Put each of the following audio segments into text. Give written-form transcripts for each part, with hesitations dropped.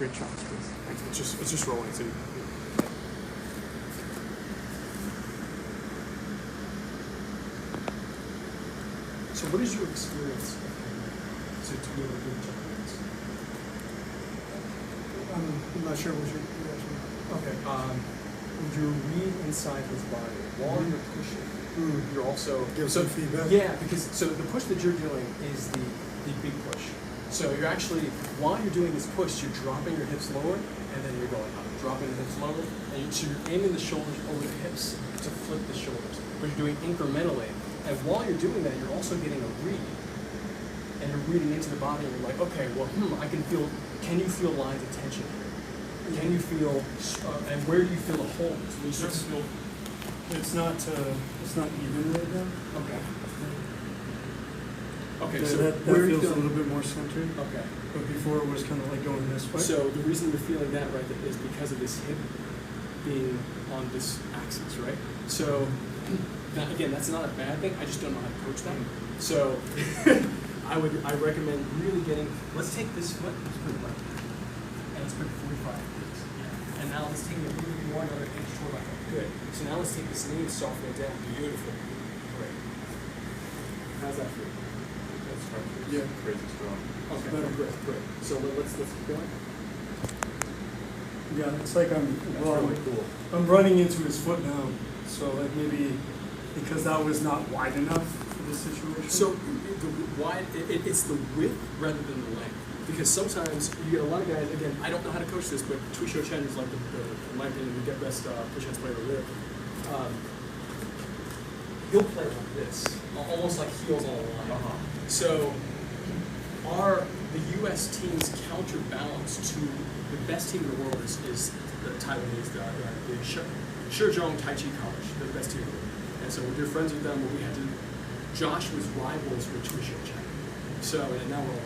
Great chops, please. It's just rolling. So what is your experience to be able to do Japanese? I'm not sure what you're asking. Okay. You read inside his body while you're pushing. You're also give some feedback. Yeah, because the push that you're doing is the big push. So you're actually, while you're doing this push, you're dropping your hips lower, and then you're going up, dropping the hips lower, and so you're aiming the shoulders over the hips to flip the shoulders. But you're doing incrementally, and while you're doing that, you're also getting a read, and you're reading into the body, and you're like, okay, well, I can feel. Can you feel lines of tension here? Can you feel, and where do you feel the holes? When you start to feel. It's not even right now. Okay. Okay, Yeah, so that feels a little bit more centered. Okay. But before it was kind of like going this way. So the reason you're feeling that right is because of this hip being on this axis, right? So that, again, that's not a bad thing. I just don't know how to coach that. So I recommend really getting. Let's take this foot. Let's put it right, and let's put it 45 degrees. Yeah. And now let's take it really more another inch toward my foot. Good. So now let's take this knee and soften it down. Beautiful. Great. How's that feel? Yeah, crazy strong. Okay, great. So let's keep going. Yeah, it's like That's really cool. I'm running into his foot now. So like maybe because that was not wide enough for this situation. So it's the width rather than the length. Because sometimes you get a lot of guys, again, I don't know how to coach this, but Tuishou Chen is like, in my opinion, the best push-hands player to live. He'll play like this, almost like heels on a line. So the U.S. team's counterbalance to the best team in the world is the Taiwanese, the Shizhong Taiji College, the best team in the world. And so we're friends with them, but Josh was rivals with Tuishou Chen. So, and now we're all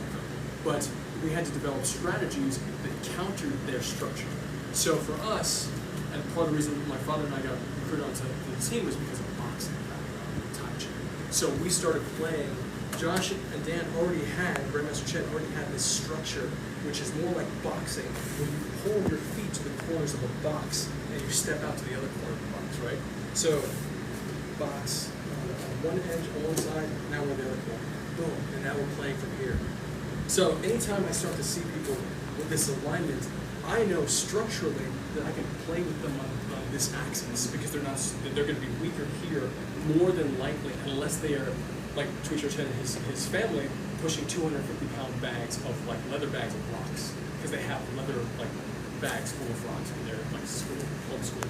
friends. But we had to develop strategies that countered their structure. So for us, and part of the reason my father and I got recruited onto the team was because of boxing background, Taiji. So we started playing. Josh and Dan Grandmaster Chen already had this structure, which is more like boxing, where you pull your feet to the corners of a box and you step out to the other corner of the box, right? So, box on one edge, on one side, now we're on the other corner. Boom, and now we're playing from here. So, anytime I start to see people with this alignment, I know structurally that I can play with them on this axis because they're going to be weaker here more than likely, unless they are like Tuishou Chen and his family pushing 250-pound bags of like leather bags of rocks because they have leather like bags full of rocks when they're like homeschool.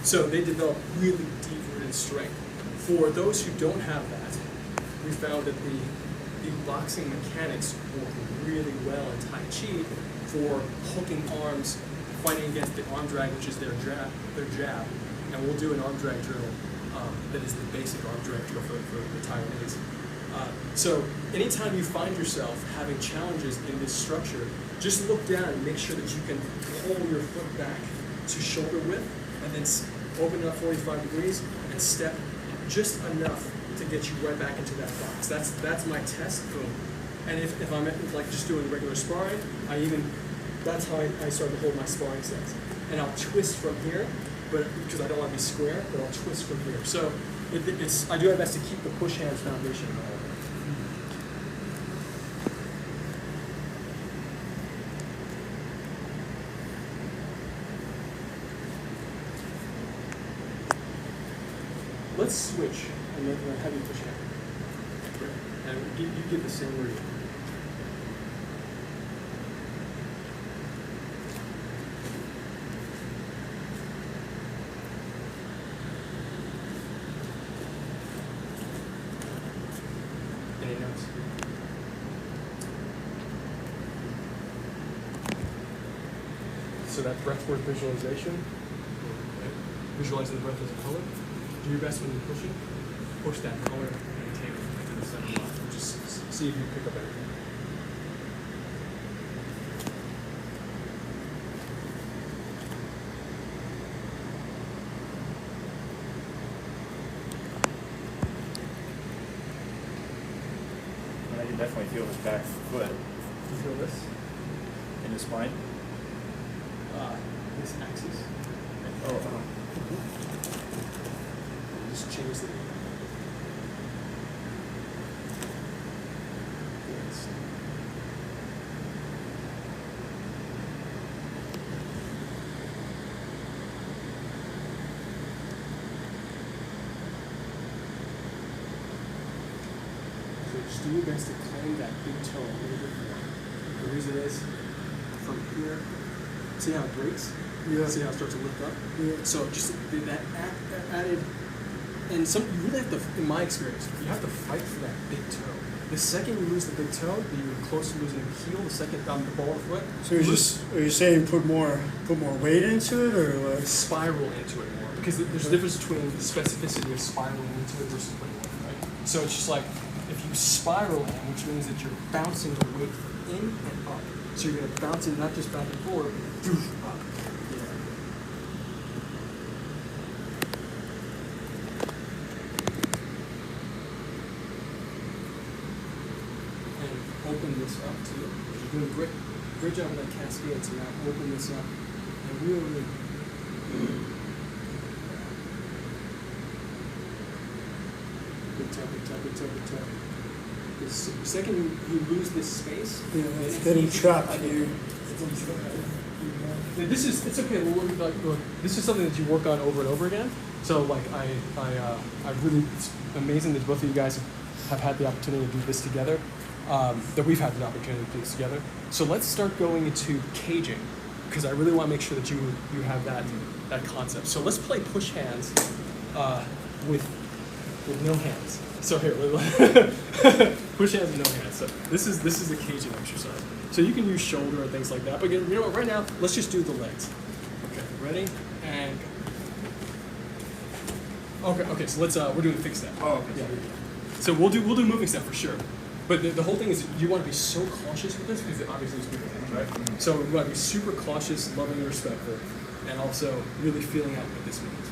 So they develop really deep-rooted strength. For those who don't have that, we found that the boxing mechanics work really well in Tai Chi for hooking arms, fighting against the arm drag, which is their jab, and we'll do an arm drag drill. That is the basic arm drag drill for the Taiwanese. So anytime you find yourself having challenges in this structure, just look down and make sure that you can pull your foot back to shoulder width and then open it up 45 degrees and step just enough to get you right back into that box. That's my test, boom. And if I'm like just doing regular sparring, that's how I start to hold my sparring sets. And I'll twist from here, but because I don't want to be square, but I'll twist from here. So I do my best to keep the push hands foundation in all of it. Let's switch and make a heavy push hand. And you get the same read. Any notes? So that breathwork visualization, visualizing the breath as a color. Do your best when you're pushing. Push that color and take it to the center line. Just see if you pick up anything. I can definitely feel his back foot. You feel this? the spine? This axis. Oh, Just change the. Yes. So just do your best to claim that big toe a little bit more. The reason is, from here, see how it breaks? Yeah. See how it starts to lift up? Yeah. So just that added, and you really have to, in my experience, you have to fight for that big toe. The second you lose the big toe, you're close to losing the heel. The second the ball of the foot. So are you saying put more weight into it, or like? Spiral into it more, because there's a difference between the specificity of spiraling into it versus putting it, right? So it's just like if you spiral in, which means that you're bouncing the weight in and up. So you're gonna bounce it not just back and forth, but up. Yeah. And open this up too. You're doing great job with that cascade. So now open this up and really. Good toe, good toe, good toe, good toe. The second you lose this space, Yeah, it's getting trapped here. It's okay. Look, this is something that you work on over and over again. So like I really, it's amazing that both of you guys have had the opportunity to do this together. That we've had the opportunity to do this together. So let's start going into caging, because I really want to make sure that you have that concept. So let's play push hands with no hands. So here, push hands with no hands. So this is the caging exercise. So you can use shoulder and things like that. But you know what? Right now, let's just do the legs. Okay, ready and go. Okay. So let's we're doing a fixed step. Oh, okay. Yeah. So we'll do moving step for sure. But the whole thing is you want to be so cautious with this because obviously it's moving hands, right? So we want to be super cautious, loving, and respectful, and also really feeling out what this means.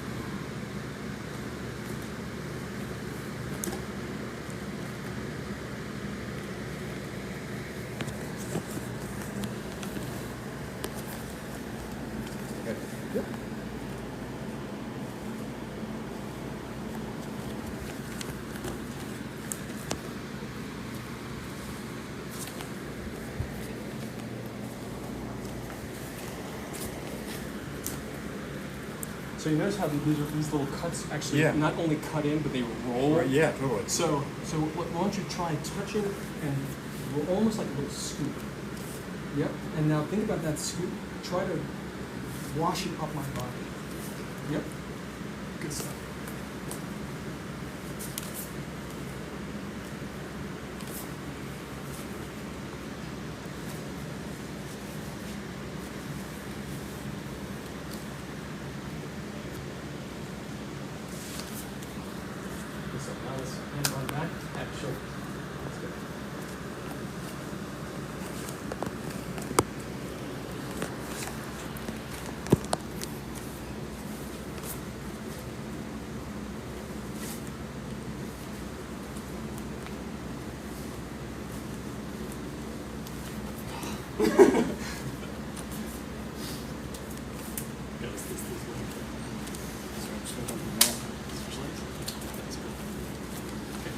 So you notice how these little cuts actually not only cut in, but they roll. Right, yeah, totally. So why don't you try touching and roll almost like a little scoop. Yep. And now think about that scoop. Try to wash it up my body. Yep. Good stuff. So now let's hand on back at shoulder. Let's go.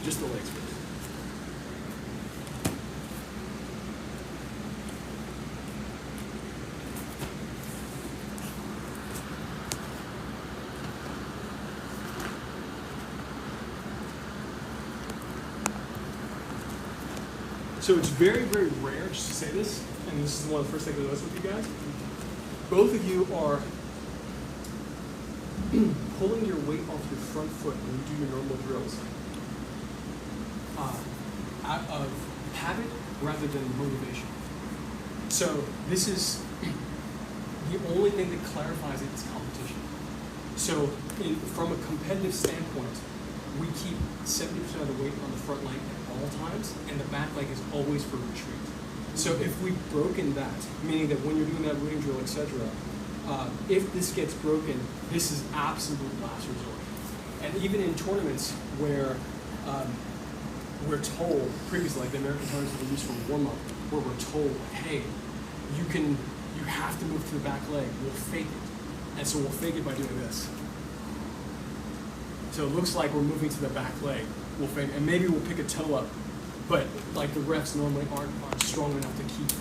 Just the legs first. So it's very, very rare just to say this, and this is one of the first things I noticed with you guys. Both of you are pulling your weight off your front foot when you do your normal drills. Out of habit rather than motivation. So this is the only thing that clarifies it is competition. So from a competitive standpoint, we keep 70% of the weight on the front leg at all times, and the back leg is always for retreat. So if we've broken that, meaning that when you're doing that rooting drill, etc., if this gets broken, this is absolute last resort. And even in tournaments where we're told previously, like the American tournaments that we used for warm-up, where we're told, hey, you have to move to the back leg. We'll fake it. And so we'll fake it by doing this. So it looks like we're moving to the back leg. We'll fake, and maybe we'll pick a toe up, but like the refs normally aren't strong enough to keep.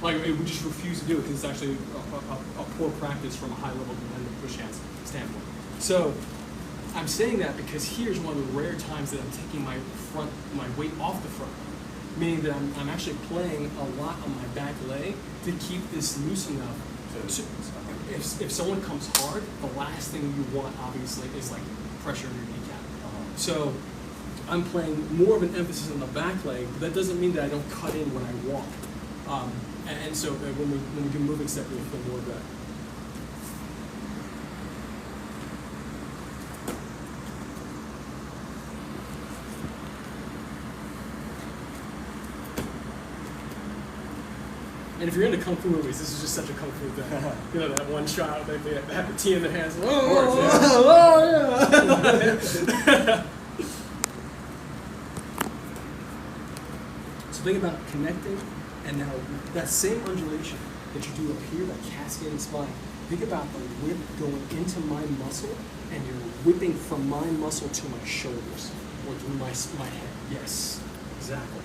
Like we just refuse to do it because it's actually a poor practice from a high level competitive push hands standpoint. So I'm saying that because here's one of the rare times that I'm taking my weight off the front, meaning that I'm actually playing a lot on my back leg to keep this loose enough. If someone comes hard, the last thing you want obviously is like pressure in your kneecap. So I'm playing more of an emphasis on the back leg, but that doesn't mean that I don't cut in when I walk. And so when we do moving step, we'll feel more of that. And if you're into kung fu movies, this is just such a kung fu thing. You know, that one shot, they have the tea in their hands. Yeah. So think about connecting, and now that same undulation that you do up here, that cascading spine, think about the whip going into my muscle, and you're whipping from my muscle to my shoulders, or to my head. Yes, exactly.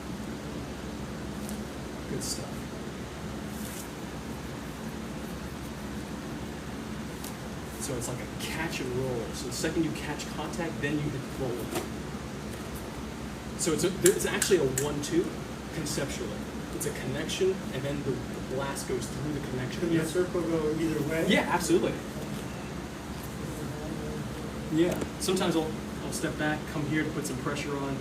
Good stuff. So it's like a catch and roll. So the second you catch contact, then you hit roll. So it's actually a 1-2 conceptually. It's a connection, and then the blast goes through the connection. Can the circle go either way? Yeah, absolutely. Yeah. Sometimes I'll step back, come here to put some pressure on.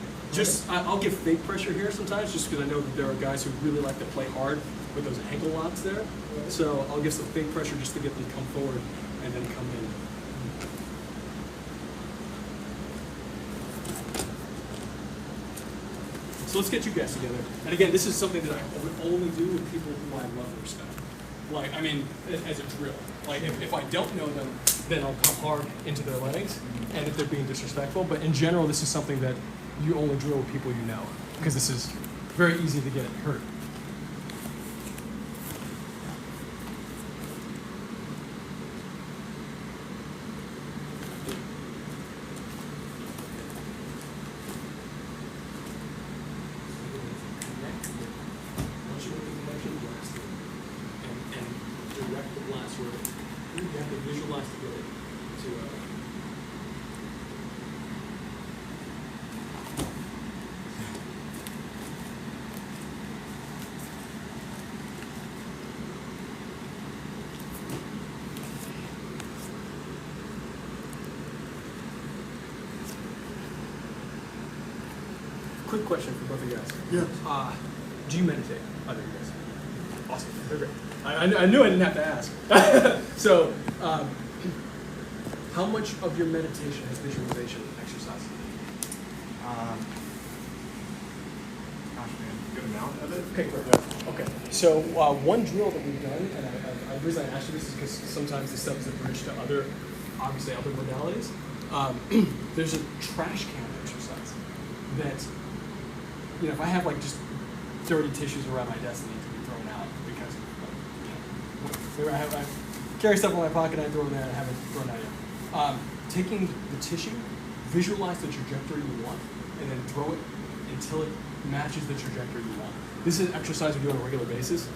I'll give fake pressure here sometimes, just because I know that there are guys who really like to play hard with those ankle locks there. So I'll give some fake pressure just to get them to come forward and then come in. So let's get you guys together. And again, this is something that I would only do with people who I love and respect. Like, I mean, as a drill. Like, if I don't know them, then I'll come hard into their legs, and if they're being disrespectful. But in general, this is something that you only drill with people you know, because this is very easy to get hurt. Quick question for both of you guys. Yeah. Do you meditate, either of you guys? Awesome. Very great. I knew I didn't have to ask. So, how much of your meditation is visualization exercise? Gosh, man, good amount of it. Okay, great. Okay. So one drill that we've done, and the reason I asked you this is because sometimes this stuff is a bridge to other modalities. There's a trash can exercise that, you know, if I have like just dirty tissues around my desk that need to be thrown out because, you know, I carry stuff in my pocket, I throw it there, and I haven't thrown out yet. Taking the tissue, visualize the trajectory you want, and then throw it until it matches the trajectory you want. This is an exercise we do on a regular basis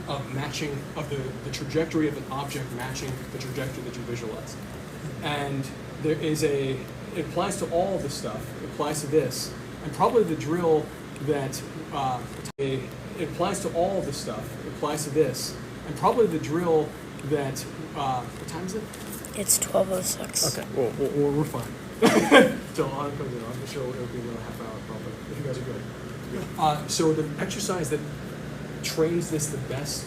of matching, of the trajectory of an object matching the trajectory that you visualize. And there is it applies to all of this stuff. It applies to this. And probably the drill that, it applies to all of this stuff. It applies to this. And probably the drill that, what time is it? It's 12:06. Okay, well, we're fine. So on comes in. I'm sure it'll be another half hour probably, if you guys are good. So the exercise that trains this the best,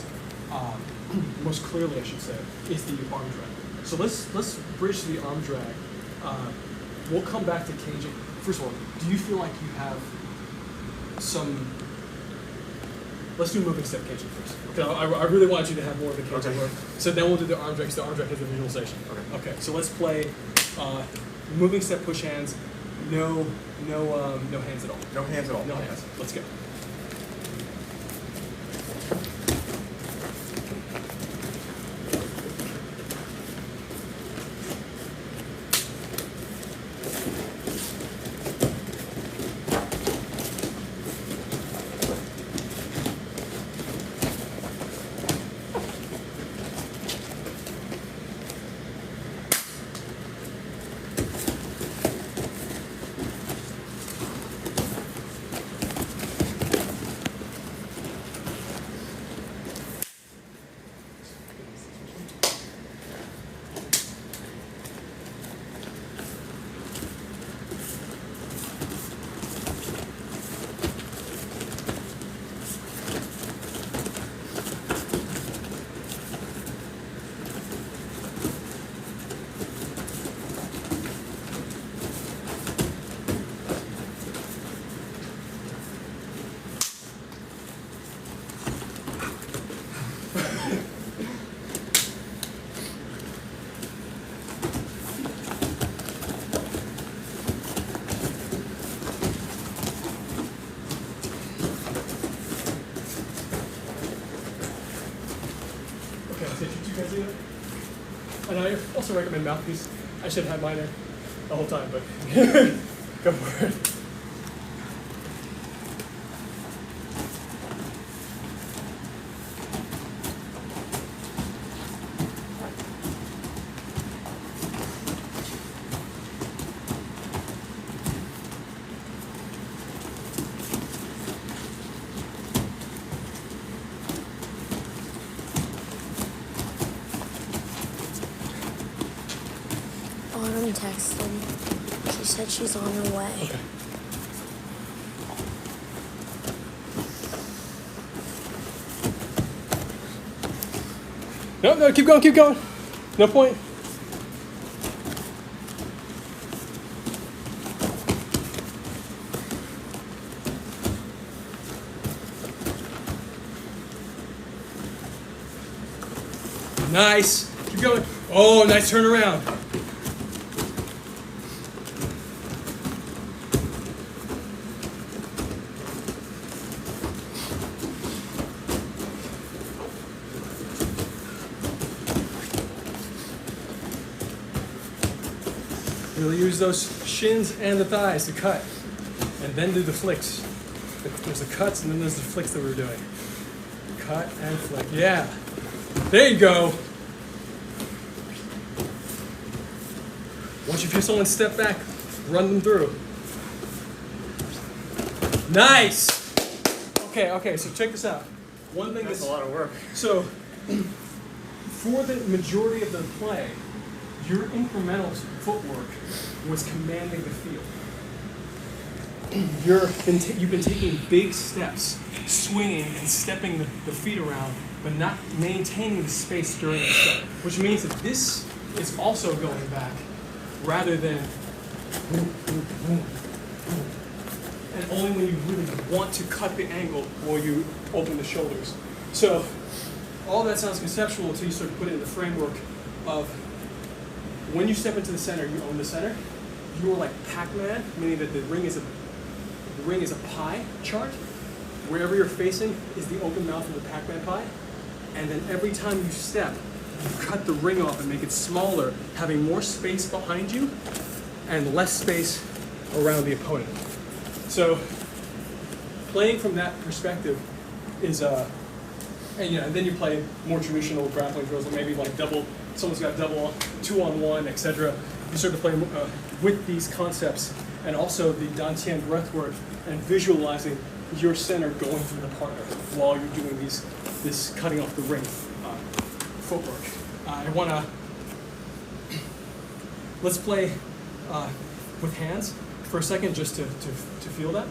most clearly I should say, is the arm drag. So let's bridge the arm drag. We'll come back to caging. First of all, do you feel like you have some? Let's do moving step caging first. Okay, I really want you to have more of the caging work. So then we'll do the arm drag. So the arm drag has the visualization. Okay. So let's play moving step push hands. No hands at all. No hands at all. No hands. Let's go. guys do that? And I also recommend mouthpiece. I should have mine there the whole time, but go for it. Autumn texted. She said she's on her way. Okay. No, keep going. No point. Nice. Keep going. Oh, nice turnaround. You'll use those shins and the thighs to cut, and then do the flicks. There's the cuts, and then there's the flicks that we're doing. Cut and flick. Yeah. There you go. Once you feel someone step back, run them through. Nice. Okay. So check this out. One thing That's a lot of work. So, for the majority of the play, your incremental footwork was commanding the field. You've been taking big steps, swinging and stepping the feet around, but not maintaining the space during the step, which means that this is also going back rather than and only when you really want to cut the angle will you open the shoulders. So all that sounds conceptual until you start to put it in the framework of when you step into the center, you own the center. You are like Pac-Man, meaning that the ring is a pie chart. Wherever you're facing is the open mouth of the Pac-Man pie. And then every time you step, you cut the ring off and make it smaller, having more space behind you and less space around the opponent. So playing from that perspective is and then you play more traditional grappling drills, or maybe like someone's got double, 2-on-1, etc. You start to play with these concepts, and also the Dantian breathwork and visualizing your center going through the partner while you're doing this cutting off the ring footwork. Let's play with hands for a second, just to feel that.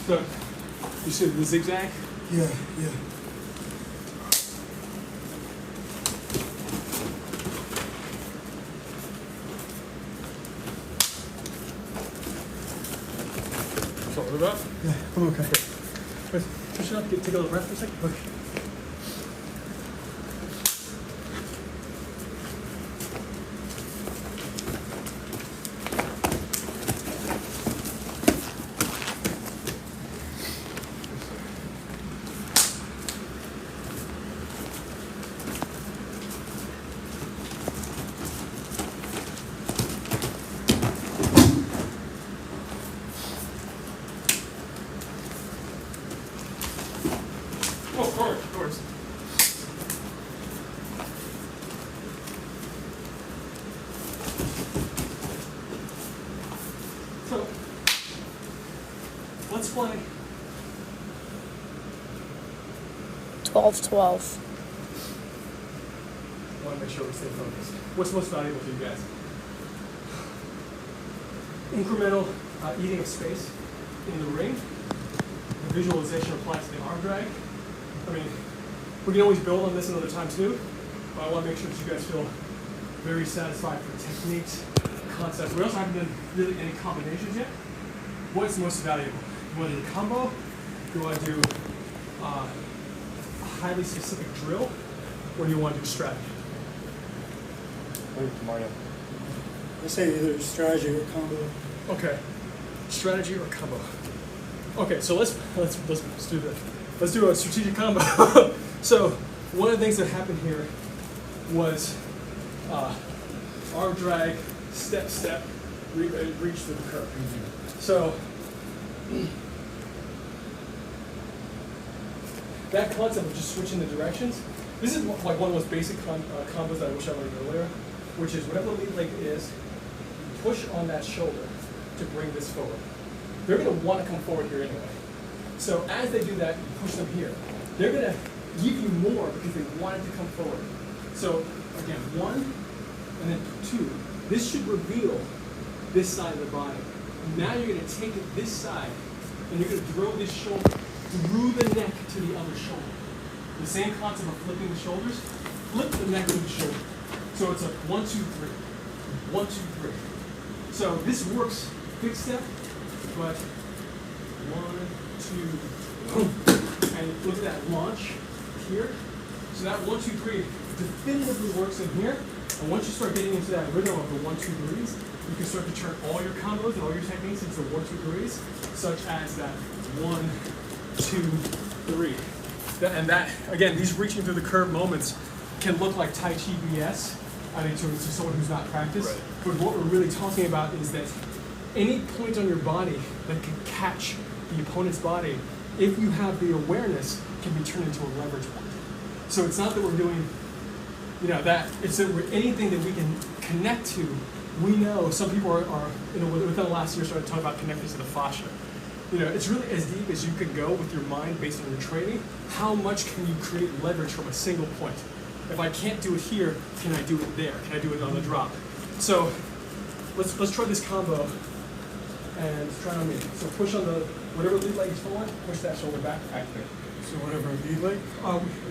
So, you see the zigzag? Yeah. Sorry about that. Yeah, I'm okay. Push it up, take a little breath for a second. Okay. Of course. So, let's play 12-12. I want to make sure we stay focused. What's most valuable to you guys? Incremental eating of space in the ring. The visualization applies to the arm drag. I mean, we can always build on this another time too, but I want to make sure that you guys feel very satisfied for techniques, concepts. We also haven't done really any combinations yet. What's most valuable? Do you want to do a combo? Do you want to do a highly specific drill? Or do you want to do strategy? Mario. I say either strategy or combo. Okay, strategy or combo. Okay, so let's do this. Let's do a strategic combo. So one of the things that happened here was arm drag, step, reach through the curve. So that concept of just switching the directions, this is like one of the most basic combos that I wish I learned earlier, which is whatever the lead leg is, push on that shoulder to bring this forward. They're going to want to come forward here anyway. So as they do that, you push them here. They're going to give you more because they want it to come forward. So again, 1 and then 2. This should reveal this side of the body. Now you're going to take it this side and you're going to throw this shoulder through the neck to the other shoulder. The same concept of flipping the shoulders. Flip the neck to the shoulder. So it's a 1, 2, 3. 1, 2, 3. So this works big step, but 1, 2, and look at that launch here. So that 1, 2, 3 definitively works in here. And once you start getting into that rhythm of the 1, 2, 3s, you can start to turn all your combos and all your techniques into 1, 2, 3s, such as that 1, 2, 3. And that, again, these reaching through the curve moments can look like Tai Chi BS, I think, to someone who's not practiced. Right. But what we're really talking about is that any point on your body that can catch the opponent's body, if you have the awareness, can be turned into a leverage point. So it's not that we're doing, that, it's that we're anything that we can connect to. We know some people are within the last year started talking about connecting to the fascia. It's really as deep as you can go with your mind based on your training. How much can you create leverage from a single point? If I can't do it here, can I do it there? Can I do it on the drop? So let's try this combo and try it on me. So push on the whatever lead leg is forward, push that shoulder back, activate. So whatever lead leg?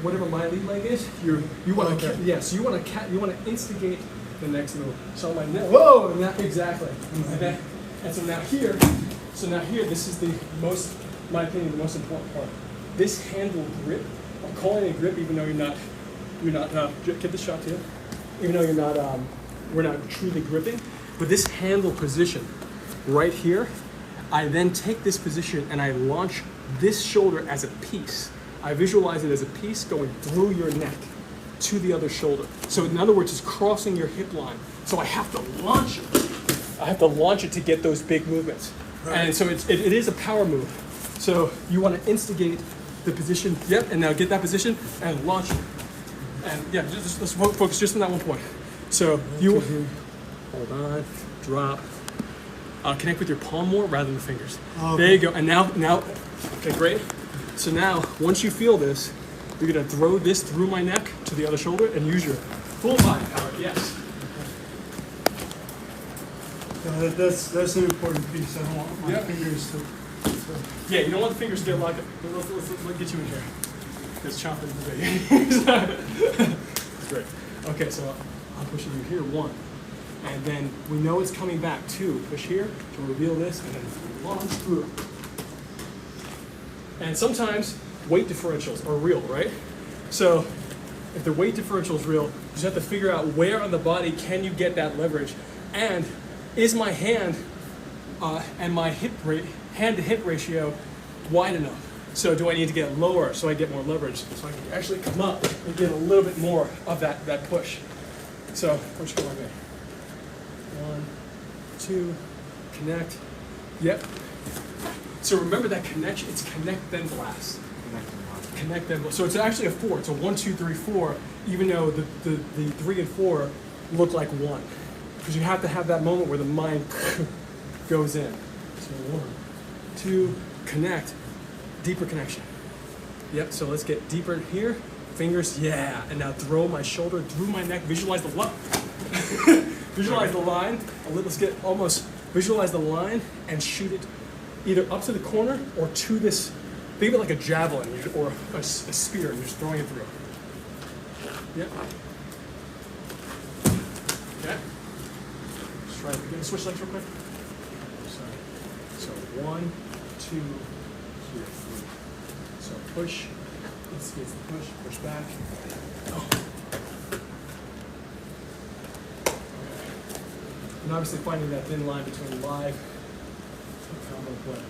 Whatever my lead leg is, you want to okay. so you want to instigate the next move. So my neck, whoa, and that exactly. And so now here, this is my opinion, the most important part. This handle grip. I'm calling it grip, even though you're not. Get the shot too. Even though we're not truly gripping, but this handle position right here. I then take this position and I launch this shoulder as a piece. I visualize it as a piece going through your neck to the other shoulder. So in other words, it's crossing your hip line. So I have to launch it. I have to launch it to get those big movements. Right. And so it is a power move. So you want to instigate the position. Yep, and now get that position and launch it. And yeah, let's focus just on that one point. So you hold on, drop. Connect with your palm more rather than the fingers. Okay. There you go. And now, okay, great. So now, once you feel this, you're gonna throw this through my neck to the other shoulder and use your full body power. Yes. That's an important piece. I don't want my fingers to. Yeah, you don't want the fingers to get locked up. Let's get you in here. It's chopping the big. Great. Okay, so I'm pushing you here, 1. And then we know it's coming back, 2. Push here to reveal this, and then launch through. And sometimes weight differentials are real, right? So if the weight differential is real, you just have to figure out where on the body can you get that leverage, and is my hand and my hand-to-hip ratio wide enough? So do I need to get lower so I get more leverage? So I can actually come up and get a little bit more of that push. So push go like that. 1, 2, connect. Yep. So remember that connection, it's connect then blast. Connect then blast. So it's actually a 4. It's a 1, 2, 3, 4, even though the 3 and 4 look like 1. Because you have to have that moment where the mind goes in. So 1, 2, connect. Deeper connection. Yep, so let's get deeper in here. Fingers, yeah. And now throw my shoulder through my neck. Visualize the line. Visualize the line. Let's get visualize the line and shoot it either up to the corner or to this. Think of it like a javelin or a spear, and you're just throwing it through. Yep. Okay. Let's try it again. Switch legs real quick. So 1, 2, 3. So push, instigates the push back. Oh. and obviously finding that thin line between live and combo play.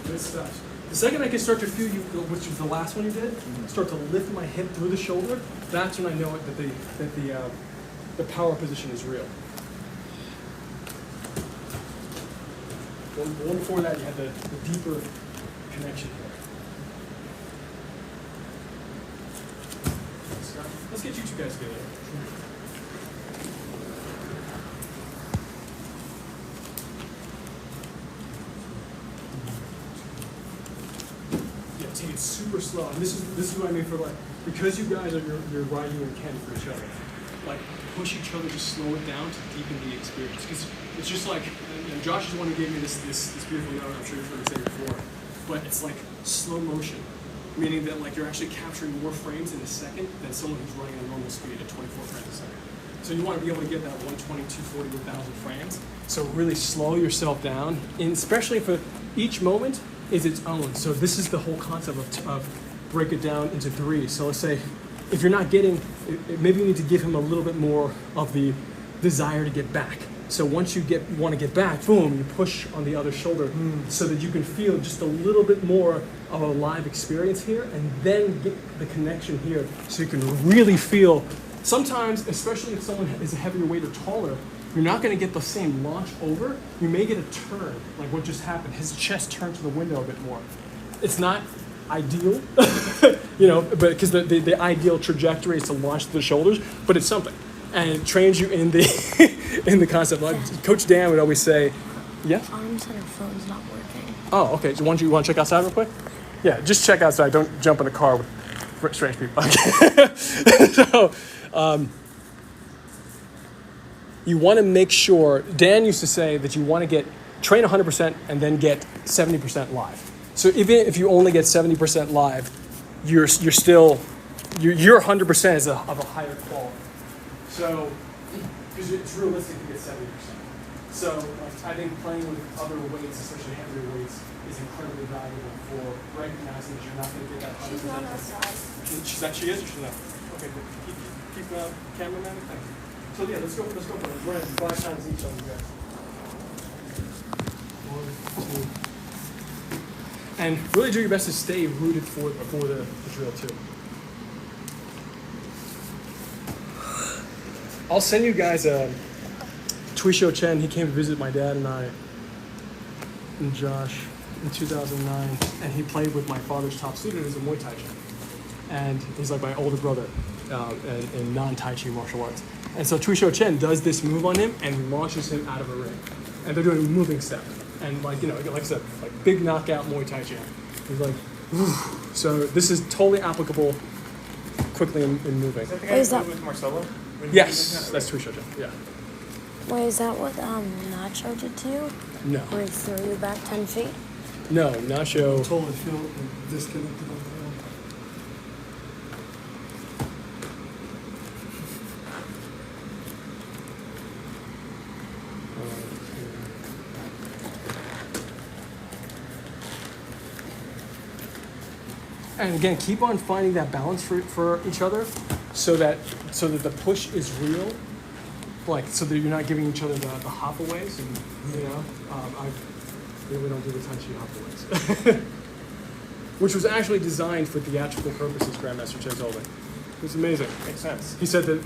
Good stuff. The second I can start to feel you, which was the last one you did, start to lift my hip through the shoulder, that's when I know that the power position is real. The one before that, you had the deeper connection here. Let's get you two guys together. Yeah, take it super slow. And this is what I mean for like, because you guys are your Ryu and Ken for each other. Like push each other to slow it down to deepen the experience. Because it's just like, and Josh is the one who gave me this beautiful note. I'm sure you've heard me say before, but it's like slow motion, meaning that like you're actually capturing more frames in a second than someone who's running at a normal speed at 24 frames a second. So you want to be able to get that 120, 240, 1,000 frames. So really slow yourself down, and especially for each moment is its own. So this is the whole concept of break it down into three. So let's say if you're not getting, maybe you need to give him a little bit more of the desire to get back. So once you want to get back, boom, you push on the other shoulder so that you can feel just a little bit more of a live experience here, and then get the connection here so you can really feel. Sometimes, especially if someone is a heavier weight or taller, you're not going to get the same launch over. You may get a turn, like what just happened. His chest turned to the window a bit more. It's not ideal, but because the ideal trajectory is to launch to the shoulders, but it's something. And it trains you in the in the concept. Like Coach Dan would always say, yeah? Arm center phone's not working. Oh, okay. So you want to check outside real quick? Yeah, just check outside. Don't jump in the car with strange people. Okay. So, you want to make sure, Dan used to say that you want to train 100% and then get 70% live. So even if you only get 70% live, you're still, your 100% is of a higher quality. So, because it's realistic to get 70%. So, I think playing with other weights, especially heavier weights, is incredibly valuable for recognizing that you're not going to get that 100%. She's not outside. She is or she's not? Okay, good. Keep cameraman. Thank you. So yeah, let's go for it. We're going to 5 times each on you guys. 1, 2. And really do your best to stay rooted for the drill too. I'll send you guys a Tuishou Chen. He came to visit my dad and I and Josh in 2009, and he played with my father's top student as a Muay Thai Chen. And he's like my older brother in non-Tai Chi martial arts. And so Tuishou Chen does this move on him and launches him out of a ring. And they're doing a moving step. And like I said, like big knockout Muay Thai Chen. He's like, whew. So this is totally applicable quickly in moving. Is that the Wait, is guy that- with Marcelo? Yes, that's Tuishou Chen, yeah. Wait, is that what Nacho did to you? No, Where he threw you back 10 feet? no, Nacho. Totally feel disconnected over there. And again, keep on finding that balance for each other, so that the push is real, like so that you're not giving each other the hop-aways, and I really don't do the Tai Chi hop-aways, which was actually designed for theatrical purposes. Grandmaster Chen told me. It was amazing. Makes sense. He said that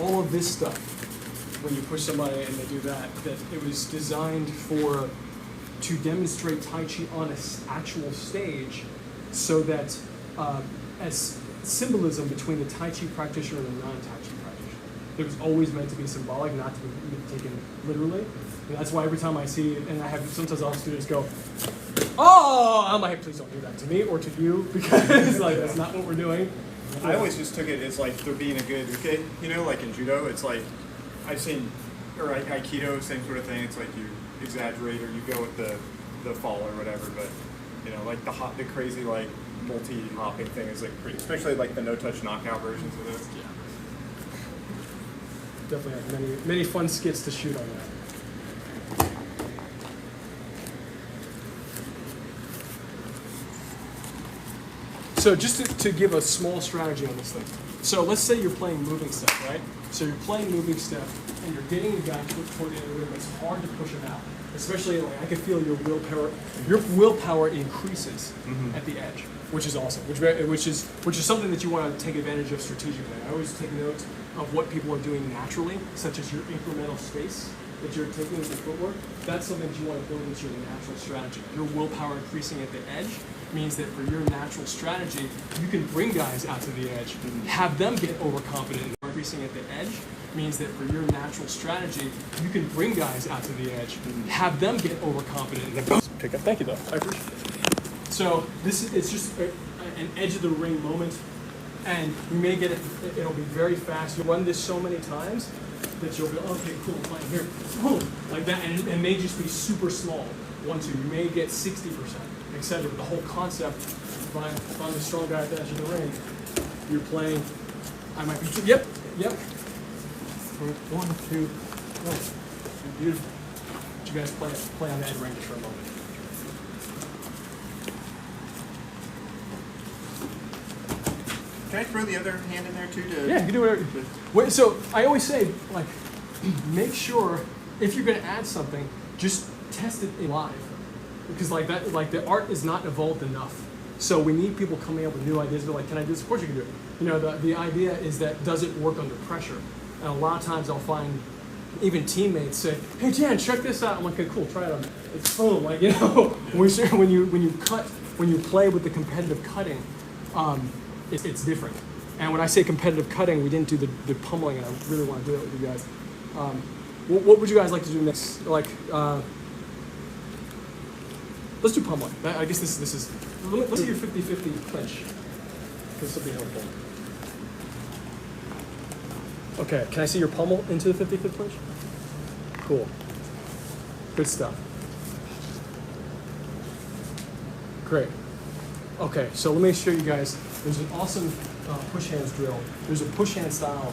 all of this stuff, when you push somebody and they do that it was designed to demonstrate Tai Chi on an actual stage, so that as symbolism between the Tai Chi practitioner and the non-Tai Chi practitioner. It was always meant to be symbolic, not to be taken literally. And that's why every time I see it, and I have sometimes all students go, "Oh," I'm like, "Please don't do that to me or to you," because like that's not what we're doing. I always just took it as like they're being a good kid, like in judo, it's like I've seen, or Aikido, same sort of thing. It's like you exaggerate or you go with the fall or whatever, but like the crazy like multi-hopping thing is like pretty, especially like the no-touch knockout versions of this. Yeah. Definitely have many fun skits to shoot on that. So just to give a small strategy on this thing. So let's say you're playing moving step, right? So you're playing moving step, and you're getting a guy toward the end of the room. It's hard to push him out, especially like I can feel your willpower. Your willpower increases at the edge, which is awesome. Which is something that you want to take advantage of strategically. I always take note of what people are doing naturally, such as your incremental space that you're taking with your footwork. That's something that you want to build into your natural strategy. Your willpower increasing at the edge means that for your natural strategy, you can bring guys out to the edge, have them get overconfident. Increasing at the edge means that for your natural strategy, you can bring guys out to the edge, have them get overconfident. Pick up. Thank you, though. I appreciate it. So it's just an edge of the ring moment, and you may get it. It'll be very fast. You run this so many times that you'll be okay, cool, I'm playing here, boom, like that, and it may just be super small. 1, 2. You may get 60%, etc. But the whole concept, if I'm the strong guy at the edge of the ring, you're playing. I might be. Yep. 1, 2. Oh, beautiful. But you guys play on the edge ring just for a moment. Can I throw the other hand in there too? Yeah, you can do whatever. So I always say, like, make sure if you're going to add something, just test it live, because like that, like the art is not evolved enough. So we need people coming up with new ideas. They're like, can I do this? Of course you can do it. You know, the idea is that does it work under pressure? And a lot of times I'll find even teammates say, hey Jan, check this out. I'm like, okay, cool, try it on. It's boom, like, you know, when you play with the competitive cutting, it's different. And when I say competitive cutting, we didn't do the pummeling, and I really want to do it with you guys. What would you guys like to do next? Like, let's do pummeling. I guess this is, let's do your 50-50 clinch. This will be helpful. Okay, can I see your pummel into the 50-50 clinch? Cool. Good stuff. Great. Okay, so let me show you guys. There's an awesome push hands drill. There's a push hand style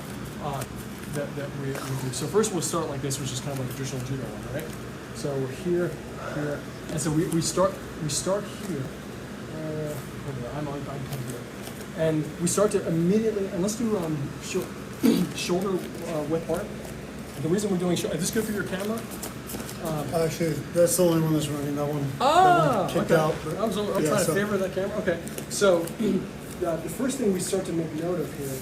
that we do. So first we'll start like this, which is kind of like a traditional judo one, right? So we're here, and so we start here. I'm here, and we start to immediately, and let's do shoulder width apart. The reason we're doing is this good for your camera? Actually, that's the only one that's running. That one kicked okay. out. I'm trying to favor that camera. Okay, so the first thing we start to make note of here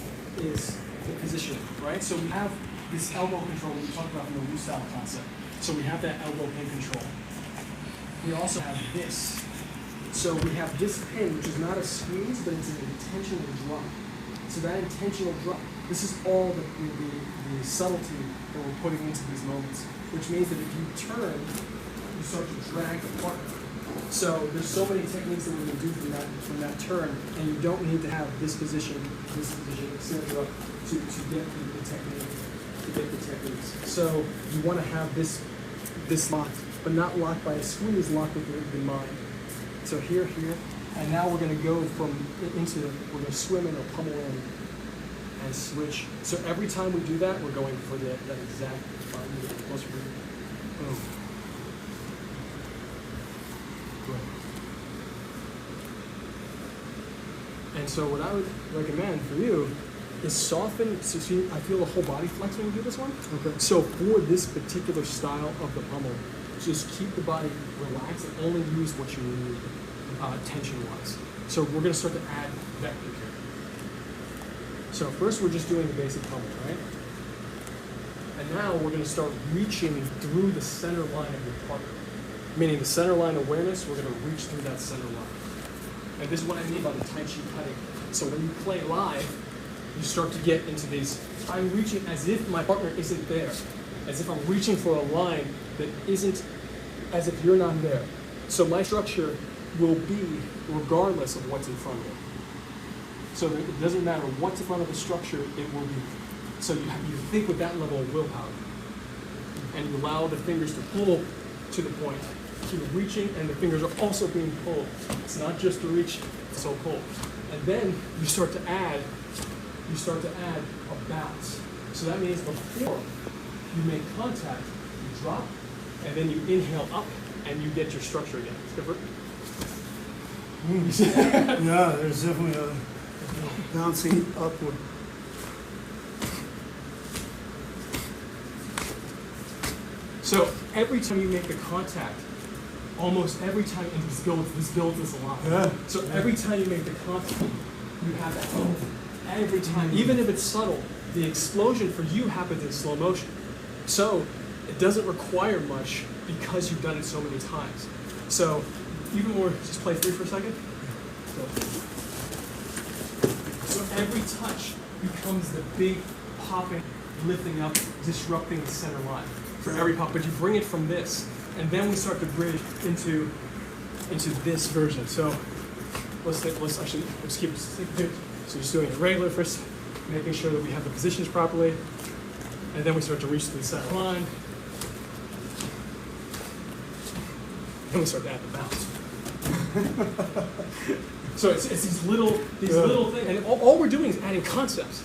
is the position, right? So we have this elbow control we talked about from the loose style concept. So we have that elbow pin control. We also have this. So we have this pin, which is not a squeeze, but it's an intentional drop. So that intentional drop, this is all the subtlety that we're putting into these moments, which means that if you turn, you start to drag the partner. So there's so many techniques that we can do from that turn, and you don't need to have this position, etc., to get the technique, to get the techniques. So you want to have this locked, but not locked by a squeeze, locked with the mind. So here, and now we're going to go we're going to swim in or pummel in and switch. So every time we do that, we're going for that exact closer. Boom. Great. And so what I would recommend for you is soften. So see, I feel the whole body flex when you do this one. Okay. So for this particular style of the pummel, just keep the body relaxed and only use what you need tension-wise. So we're going to start to add vector here. So first we're just doing the basic pummel, right? And now we're going to start reaching through the center line of your partner. Meaning the center line awareness, we're going to reach through that center line. And this is what I mean by the Taiji cutting. So when you play live, you start to get into these, I'm reaching as if my partner isn't there. As if I'm reaching for a line that isn't, as if you're not there. So my structure will be regardless of what's in front of it. So it doesn't matter what's in front of the structure, it will be. So you think with that level of willpower. And you allow the fingers to pull to the point. So you're reaching and the fingers are also being pulled. It's not just to reach, it's so pull. And then you start to add a bounce. So that means before you make contact, you drop, and then you inhale up, and you get your structure again. Yeah, there's definitely a bouncing upward. So every time you make the contact, almost every time, and this builds this a lot. Yeah. So every time you make the contact, you have that boom. Every time, even if it's subtle, the explosion for you happens in slow motion. So it doesn't require much because you've done it so many times. So even more, just play free for a second. So every touch becomes the big popping, lifting up, disrupting the center line for every pop. But you bring it from this, and then we start to bridge into this version. So let's keep it. So just doing it regular first, making sure that we have the positions properly, and then we start to reach to the center line. Then we start to add the bounce. So it's these little things, and all we're doing is adding concepts.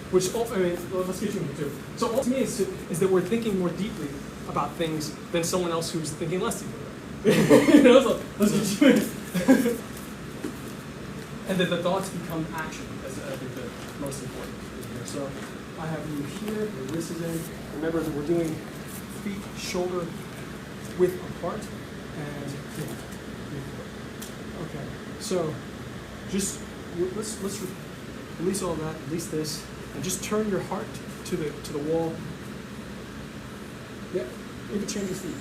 Which, let's get you into too. So all to me is that we're thinking more deeply about things than someone else who's thinking less deeply. You know, so let's get you in. And that the thoughts become action, as I think the most important here. So I have you here, your wrist is in. Remember that we're doing feet, shoulder width apart, and here. Okay, so just let's release all that, release this, and just turn your heart to the wall. Yep, you can turn your feet.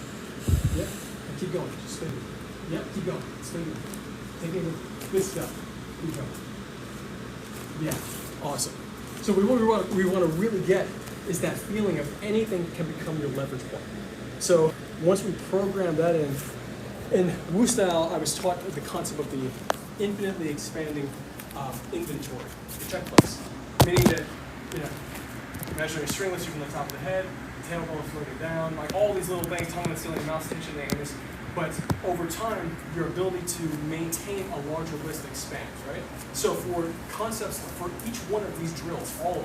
Yep, and keep going, just stay. Yep, keep going, stay. Taking good stuff. Keep going. Yeah, awesome. So what we want to really get is that feeling of anything can become your leverage point. So once we program that in Wu style, I was taught the concept of the infinitely expanding inventory, the checklist, meaning that, measuring stringless from the top of the head, tailbone floating down, like all these little things, tongue and ceiling, mouth stitching things. But over time, your ability to maintain a larger list expands, right? So for concepts, for each one of these drills, all of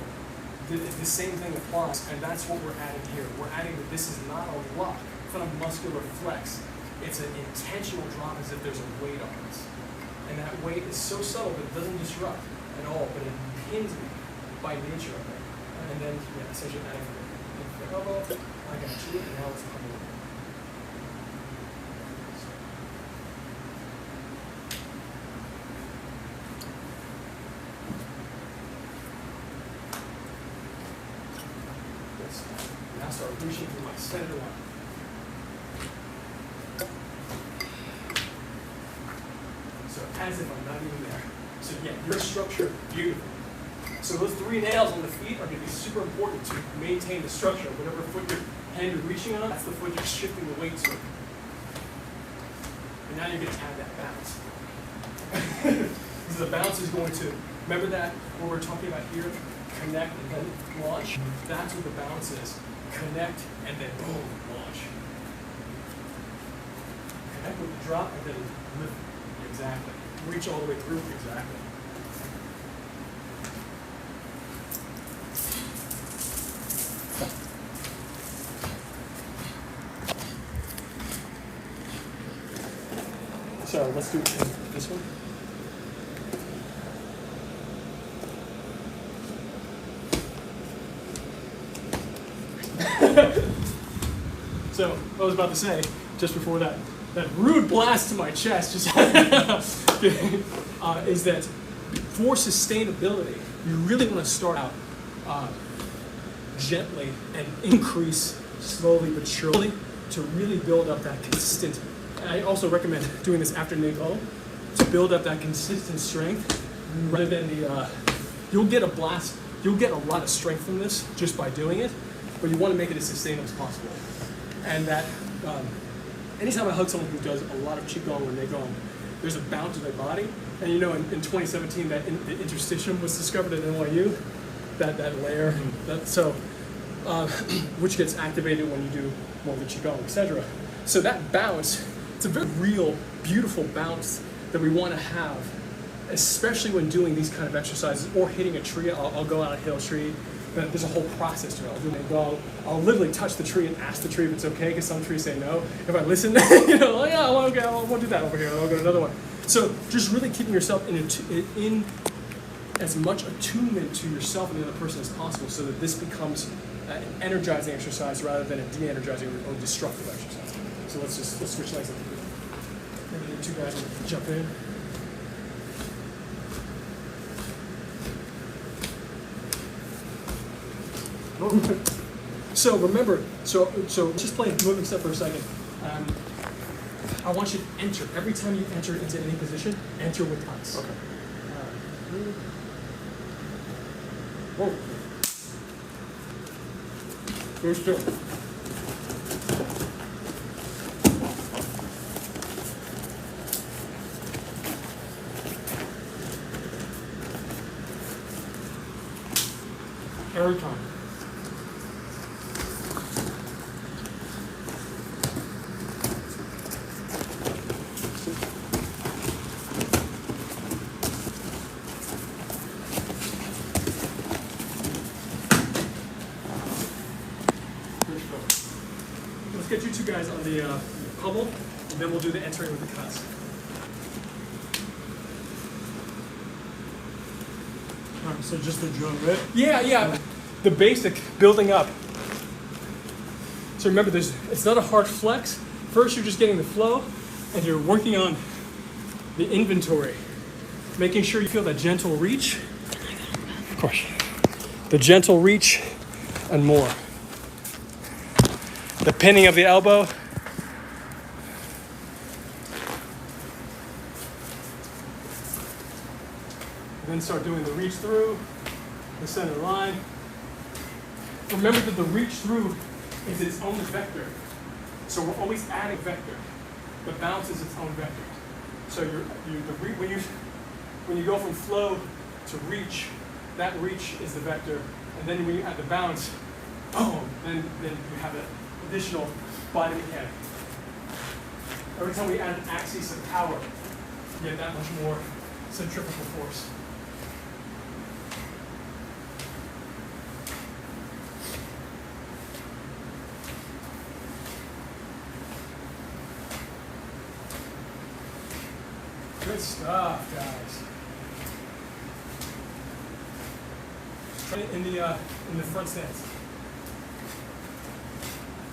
them, the same thing applies, and that's what we're adding here. We're adding that this is not a lock, it's not a muscular flex. It's an intentional drop as if there's a weight on this. And that weight is so subtle that it doesn't disrupt at all, but it pins me by nature of it. And then, essentially adding the elbow, I got you, and now it's a couple. Now start reaching through my center line. So as if I'm not even there. So yeah, your structure, beautiful. So those 3 nails on the feet are going to be super important to maintain the structure. Whatever foot your hand you're reaching on, that's the foot you're shifting the weight to. And now you're going to add that bounce. So the bounce is going to, remember that what we're talking about here? Connect and then launch. That's what the bounce is. Connect and then boom, launch. Connect with the drop and then lift. Exactly. Reach all the way through. Exactly. So let's do this one. So what I was about to say, just before that rude blast to my chest, just is that for sustainability, you really want to start out gently and increase slowly but surely to really build up that consistent. And I also recommend doing this after Ning-O to build up that consistent strength rather than you'll get a lot of strength from this just by doing it, but you want to make it as sustainable as possible. And that, anytime I hug someone who does a lot of qigong or Neigong, there's a bounce to their body. And in 2017, that the interstitium was discovered at NYU, that layer, which gets activated when you do more of the qigong, etc. So that bounce, it's a very real, beautiful bounce that we want to have, especially when doing these kind of exercises or hitting a tree. I'll go out a hill tree But there's a whole process to it. I'll literally touch the tree and ask the tree if it's okay, because some trees say no. If I listen, like, yeah, well, okay, I won't do that over here. I'll go to another one. So just really keeping yourself in as much attunement to yourself and the other person as possible, so that this becomes an energizing exercise rather than a de-energizing or destructive exercise. So let's switch legs. Maybe you two guys will jump in. So remember, so just play moving step for a second. I want you to enter. Every time you enter into any position, enter with touch. Okay. Whoa. Very still. Every time. Let's get you two guys on the pummel, and then we'll do the entering with the cuts. Alright, so just the drill, right? Yeah. The basic building up. So remember, it's not a hard flex. First, you're just getting the flow, and you're working on the inventory, making sure you feel that gentle reach. Of course, the gentle reach, and more. The pinning of the elbow. And then start doing the reach through, the center line. Remember that the reach through is its own vector. So we're always adding vector. The bounce is its own vector. So when you go from flow to reach, that reach is the vector. And then when you add the bounce, boom, then you have an additional body mechanic. Every time we add an axis of power, you get that much more centrifugal force. Good stuff, guys. Try it in the front stance.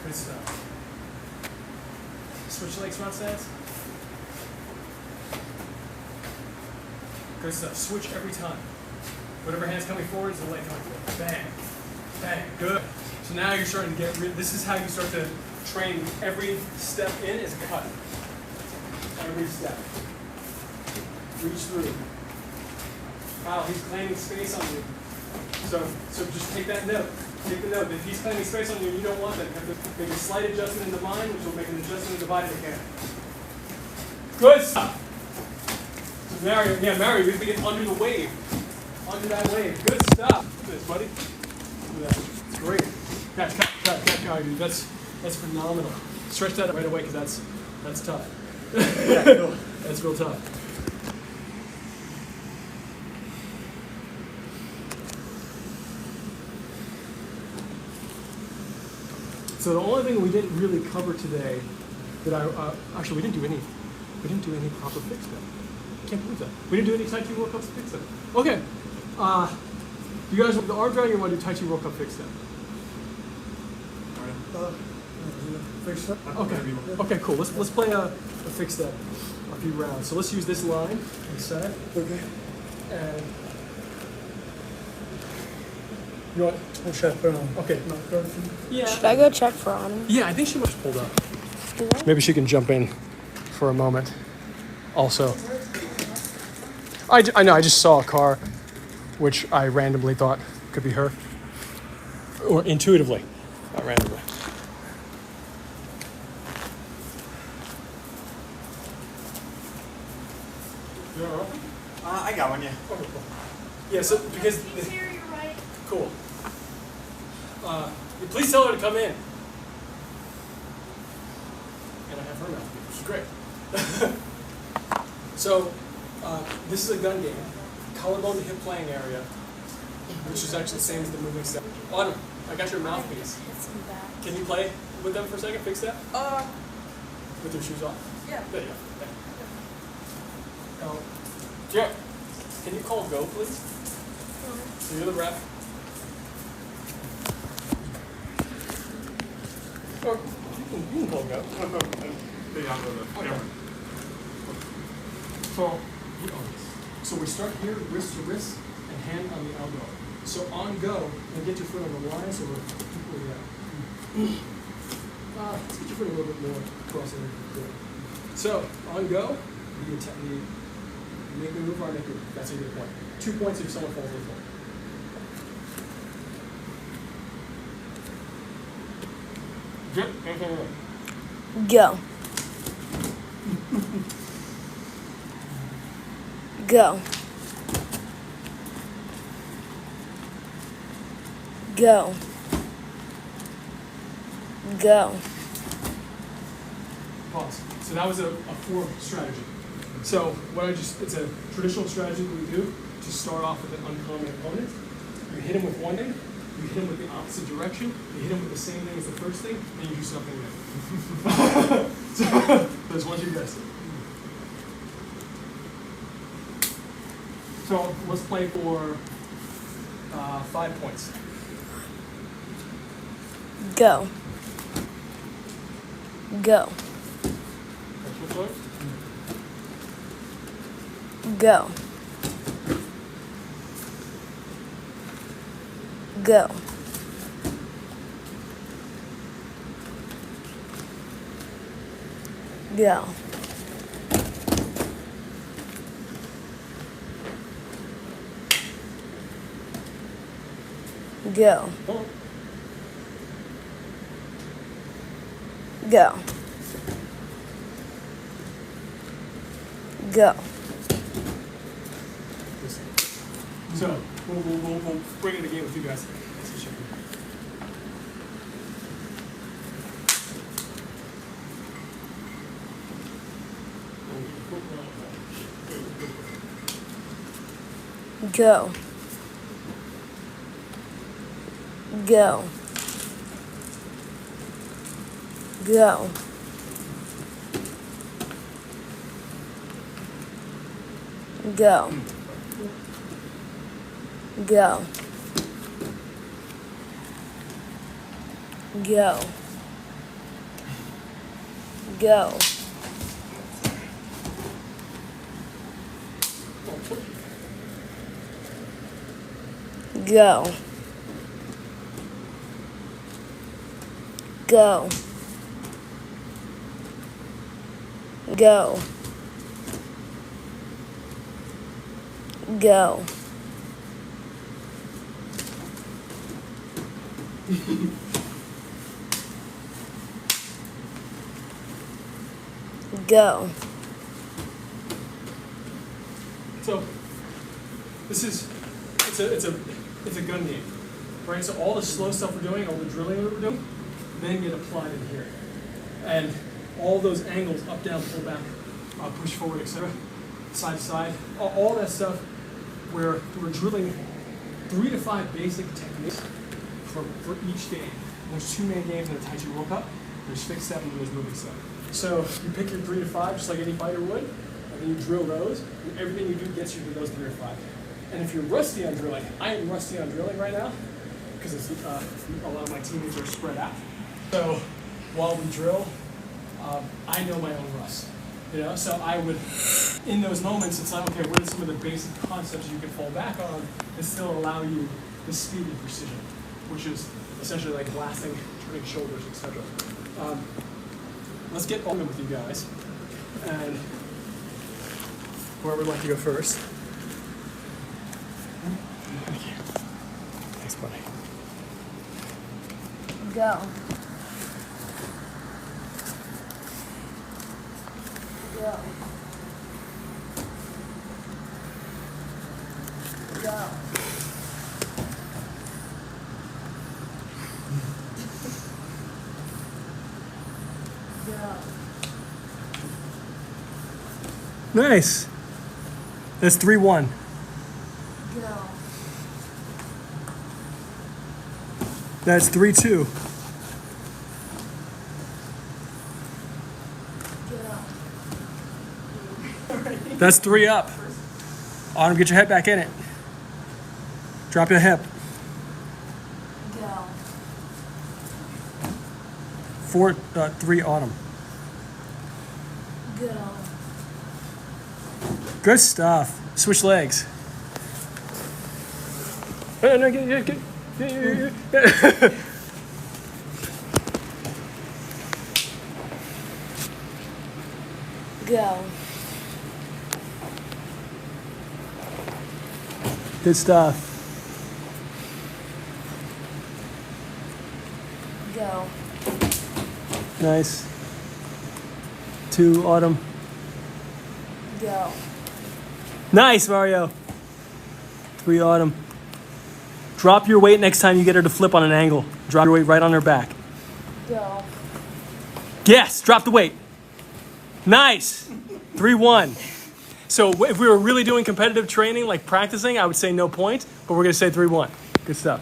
Good stuff. Switch legs, front stance. Good stuff. Switch every time. Whatever hand's coming forward is the leg coming forward. Bang, bang. Good. So now you're starting to get. This is how you start to train. Every step in is a cut. Every step. Reach through. Wow, he's claiming space on you. So just take that note. Take the note. If he's claiming space on you and you don't want that, you have to make a slight adjustment in the mind, which will make an adjustment in the body mechanic. Good stuff. So Mario, you have to get under the wave. Under that wave. Good stuff. Look at this, buddy. Look at that. It's great. Catch, dude. That's phenomenal. Stretch that right away, because that's tough. Yeah, cool. That's real tough. So the only thing we didn't really cover today, that actually we didn't do any proper fix step. I can't believe that. We didn't do any Tai Chi World Cup fix step. Okay. You guys want the arm drag, or you want to do Tai Chi World Cup fix step? Fix step? Okay. Okay, cool. Let's play a fix step a few rounds. So let's use this line and set. Okay. And you want? We'll check for him. Okay. Yeah. Should I go check for Autumn? Yeah, I think she must have pulled up. Do I? Maybe she can jump in for a moment. Also, I know I just saw a car, which I randomly thought could be her, or intuitively, not randomly. You all right? I got one, yeah. Okay, cool. Yeah, so because Here, you're right. cool. Please tell her to come in. And I have her now, which is great. So, this is a gun game. Collarbone to hip playing area. which is actually the same as the moving step. Autumn, I got your mouthpiece. Can you play with them for a second? Fix that? With your shoes off? Yeah. There you go. Go. Yeah. Can you call go, please? So you're the ref. Or you can call go. So we start here, wrist to wrist, and hand on the elbow. So on go, and get your foot on the line, so we're equally out. Let's get your foot a little bit more across there. Good. So on go, you make me move or I make you. That's a good point. 2 points if someone falls over. Go. Go. Go. Go. Pause. So that was a form strategy. So what it's a traditional strategy that we do to start off with an uncommon opponent. You hit him with one thing, you hit him with the opposite direction, you hit him with the same thing as the first thing, and you do something new. So there's one, two guys. So let's play for 5 points. Go. Go. Go. Go. Go. Go. Go. Go. So we'll bring it again with you guys. Go. Go. Go. Go. Go. Go. Go. Go. Go. Go. Go. Go. So it's a gun game, right? So all the slow stuff we're doing, all the drilling that we're doing, then get applied in here, and all those angles, up, down, pull back, push forward, etc., side to side, all that stuff, where we're drilling 3 to 5 basic techniques for each game. There's 2 main games in the Taiji World Cup. There's fixed step and there's moving step. So you pick your 3 to 5, just like any fighter would, and then you drill those, and everything you do gets you to those 3 or 5. And if you're rusty on drilling, I am rusty on drilling right now, because a lot of my teammates are spread out. So while we drill, I know my own rust. So I would, in those moments, it's like, okay, what are some of the basic concepts you can fall back on and still allow you the speed and precision, which is essentially like blasting, turning shoulders, etc. Let's get on with you guys, and whoever would like to go first. Thank you. Thanks, buddy. Go. Go. Go. Nice. That's 3-1. Go. That's 3-2. That's 3 up. Autumn, get your head back in it. Drop your hip. Go. 3 Autumn. Go. Good stuff. Switch legs. Go. Good stuff. Go. Nice. 2 Autumn. Go. Nice, Mario. 3 Autumn. Drop your weight next time you get her to flip on an angle. Drop your weight right on her back. Go. Yes, drop the weight. Nice. 3-1. So if we were really doing competitive training, like practicing, I would say no points, but we're going to say 3-1. Good stuff.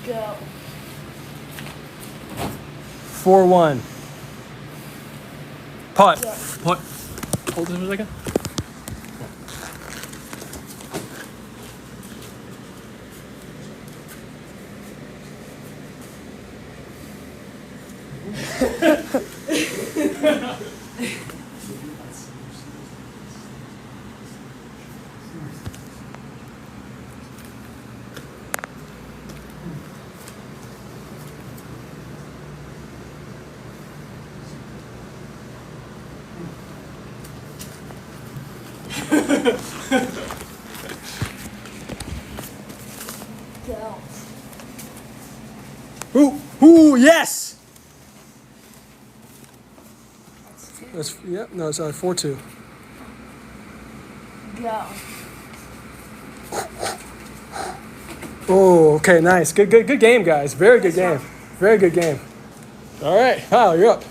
Go. 4-1. Putt. Go. Putt. Hold this for a second. Go. Ooh, yes! That's, yep, no, it's 4-2. Go. Oh, okay, nice. Good game, guys. Very good game. Very good game. All right, Kyle, you're up.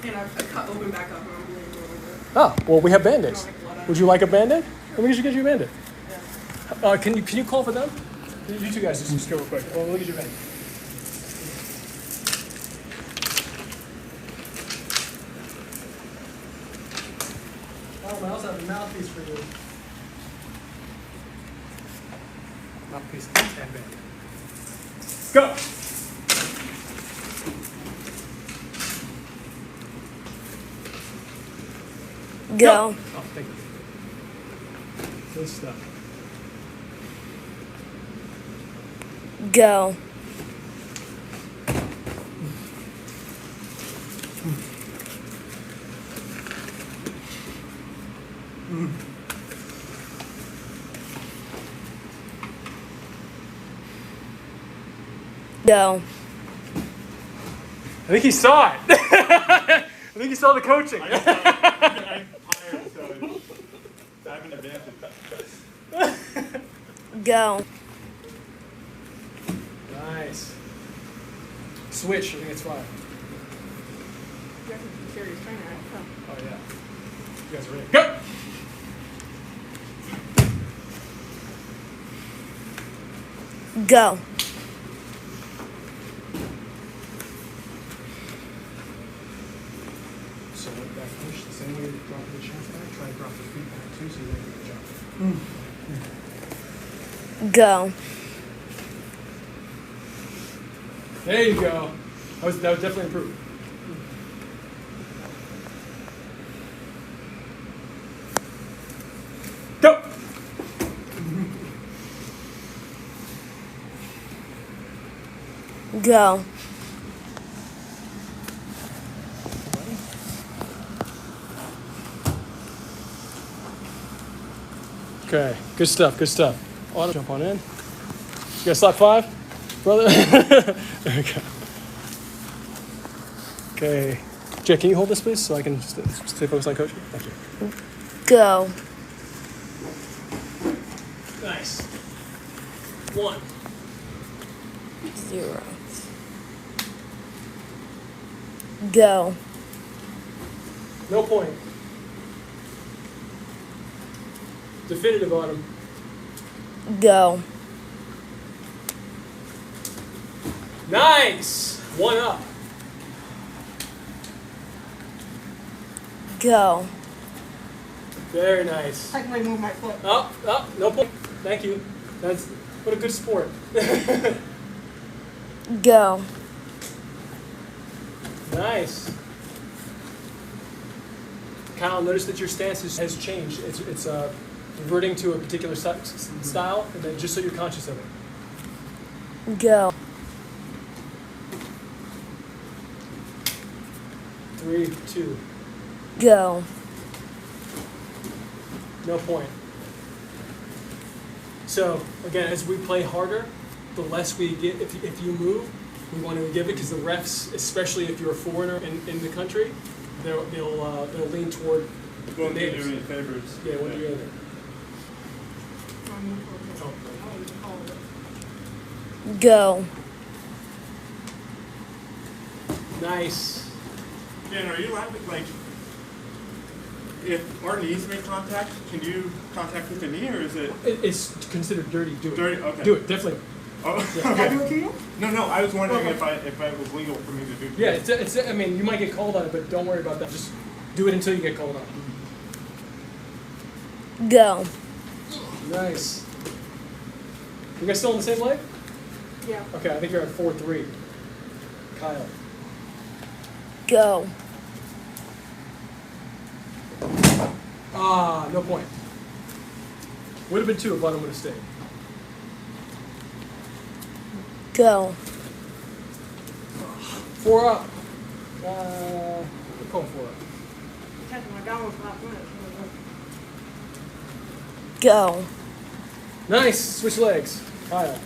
And I cut the wound back up and I'm really good with it. Oh, well, we have Band-Aids. Like blood out. Would you like a Band-Aid? We should get you a Band-Aid. Can you call for them? You two guys just go real quick. Oh, look at your Band-Aid. Oh, I also have a mouthpiece for you. Mouthpiece and Band-Aid. Go! Go. Oh, thank you. Good stuff. Go. Go. I think he saw it. I think he saw the coaching. I'm tired, so I have an advantage. Go. Nice. Switch. I think it's fine. You have to be serious trainer. Oh yeah. You guys are ready? Go. Go. So with that push, the same way you drop the chest back, try to drop the feet back too, so you don't get the jump. Go. There you go. That was definitely improved. Go. Go. Okay. Good stuff. Good stuff. Auto jump on in. You got slot 5, brother. Okay. Okay. Jay, can you hold this, please, so I can stay focused on coaching? Thank you. Go. Nice. 1. 0. Go. No point. Definitive Autumn. Go. Nice. 1 up. Go. Very nice. Technically move my foot. Oh, no point. Thank you. That's what a good sport. Go. Nice. Kyle, notice that your stance has changed. It's reverting to a particular style, and then just so you're conscious of it. Go. 3, 2. Go. No point. So again, as we play harder, the less we get. If you move, we want to give it because the refs, especially if you're a foreigner in the country, they'll lean toward the Won't do you natives. any favors. Yeah, won't do you anything. Go. Nice. Dan, are you allowed to, like, if our knees make contact, can you contact with the knee, or is it It's considered dirty. Do it. dirty? Okay. Do it definitely. Oh, Can I do it to you? No, I was wondering if it was legal for me to do. Yeah, it's. I mean, you might get called on it, but don't worry about that. Just do it until you get called on. Go. Nice. You guys still on the same leg? Yeah. Okay, I think you're at 4-3. Kyle. Go. Ah, no point. Would have been 2 if Bottom would have stayed. Go. 4 up. We're calling 4 up. Catching my balance last minute. Go. Nice. Switch legs. Kyle.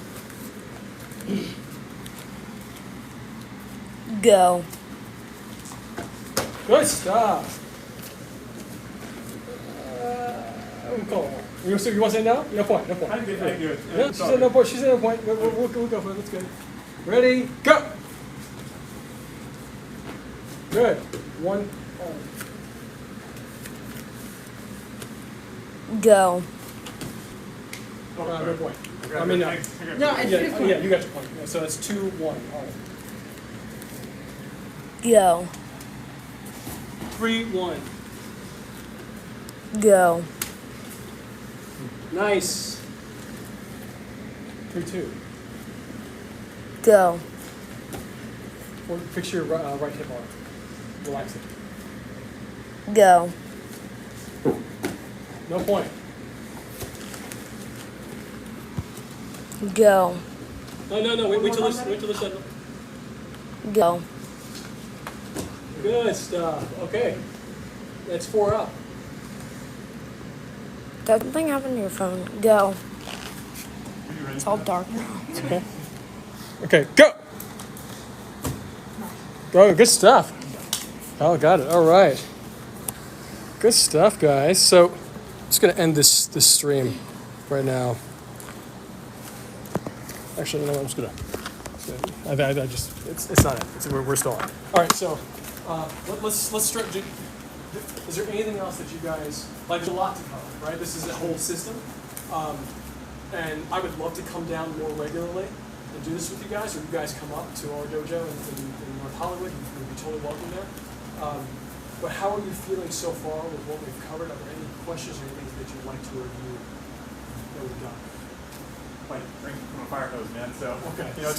Go. Good stuff. I'm calling. You want to say no? No point. No point. I do it. Yeah, she said no point. She said no point. We'll go for it. Let's go. Ready? Go. Good. 1. Go. No point. Okay, I mean, no. I got No, it. it's Yeah, his point. yeah, you got your point. Yeah, so that's 2-1. All right. Go. 3-1. Go. Nice. 3-2. Go. Fix your right hip bar. Relax it. Go. No point. Go. No. Wait till this. Wait till this. Go. Good stuff. Okay. That's 4 up. Does something happen to your phone? Go. Are you ready? It's all dark now. Okay. Okay. Go. Go. Good stuff. Oh, got it. All right. Good stuff, guys. So, I'm just gonna end this stream right now. Actually, no, I'm just gonna. I just it's not it. We're still on. All right. So, let's start. Is there anything else that you guys like? There's a lot to cover, right? This is a whole system, and I would love to come down more regularly and do this with you guys, or you guys come up to our dojo in North Hollywood. You'd be totally welcome there. But how are you feeling so far with what we've covered? Are there any questions or anything that you'd like to review that we've done? Like drinking from a fire hose, man. So Okay. it's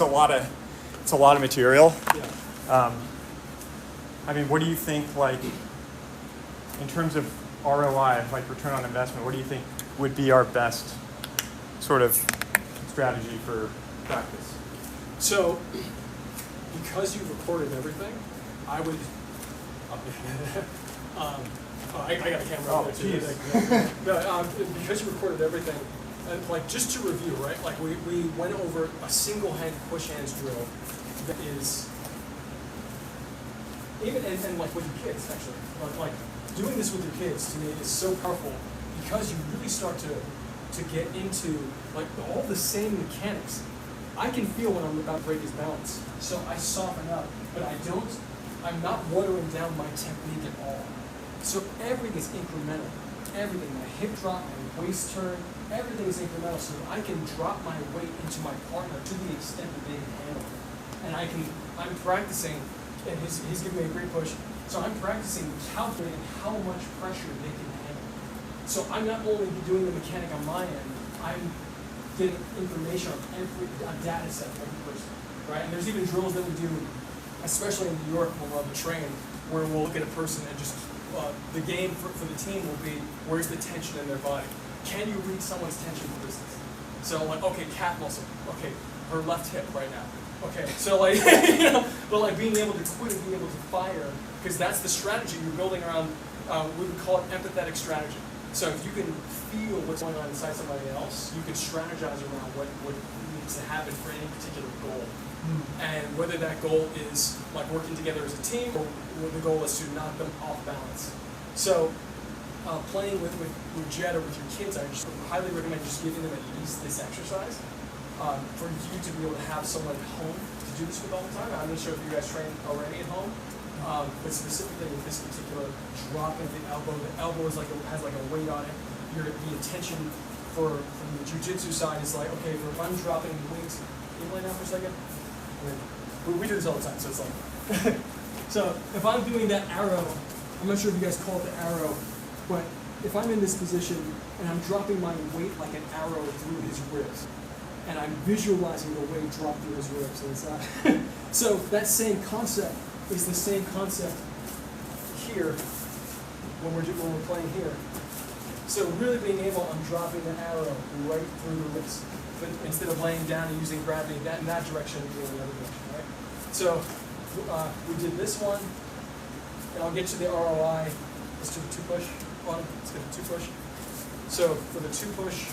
a lot of material. Yeah. I mean, what do you think, like, in terms of ROI, like return on investment, what do you think would be our best sort of strategy for practice? So, because you recorded everything, I would. I got a camera Oh, over there too. jeez. No, because you recorded everything, and like just to review, right? Like we went over a single hand push hands drill that is even and like with your kids actually, like doing this with your kids to me is so powerful because you really start to get into like all the same mechanics. I can feel when I'm about to break his balance, so I soften up, but I'm not watering down my technique at all. So everything's incremental. Everything, my hip drop, my waist turn, everything is incremental so that I can drop my weight into my partner to the extent that they can handle it. and I'm practicing, and he's giving me a great push, so I'm practicing calculating how much pressure they can handle. So I'm not only doing the mechanic on my end, I'm getting information on a data set of every person, right? And there's even drills that we do, especially in New York when we're on the train, where we'll look at a person and just, the game for the team will be, where's the tension in their body? Can you read someone's tension, for instance? So like, okay, calf muscle, okay, her left hip right now. Okay, so like, but like being able to quit and being able to fire, because that's the strategy you're building around, we would call it empathetic strategy. So if you can feel what's going on inside somebody else, you can strategize around what needs to happen for any particular goal. And whether that goal is like working together as a team, or the goal is to knock them off balance. So playing with Jet or with your kids, I just highly recommend just giving them at least this exercise for you to be able to have someone at home to do this with all the time. I'm not sure if you guys train already at home, but specifically with this particular drop of the elbow is has like a weight on it. The intention from the jiu-jitsu side is like, okay, if I'm dropping weights, can you lay down for a second? We do this all the time, so it's like, so if I'm doing that arrow, I'm not sure if you guys call it the arrow, but if I'm in this position and I'm dropping my weight like an arrow through his ribs, and I'm visualizing the weight drop through his ribs inside. So that same concept is the same concept here when we're playing here. So really being able, I'm dropping the arrow right through the ribs. But instead of laying down and using gravity in that direction, we do it in the other direction, right? So we did this one, and I'll get to the ROI. Let's do the two push. Let's get the two push. So for the two push,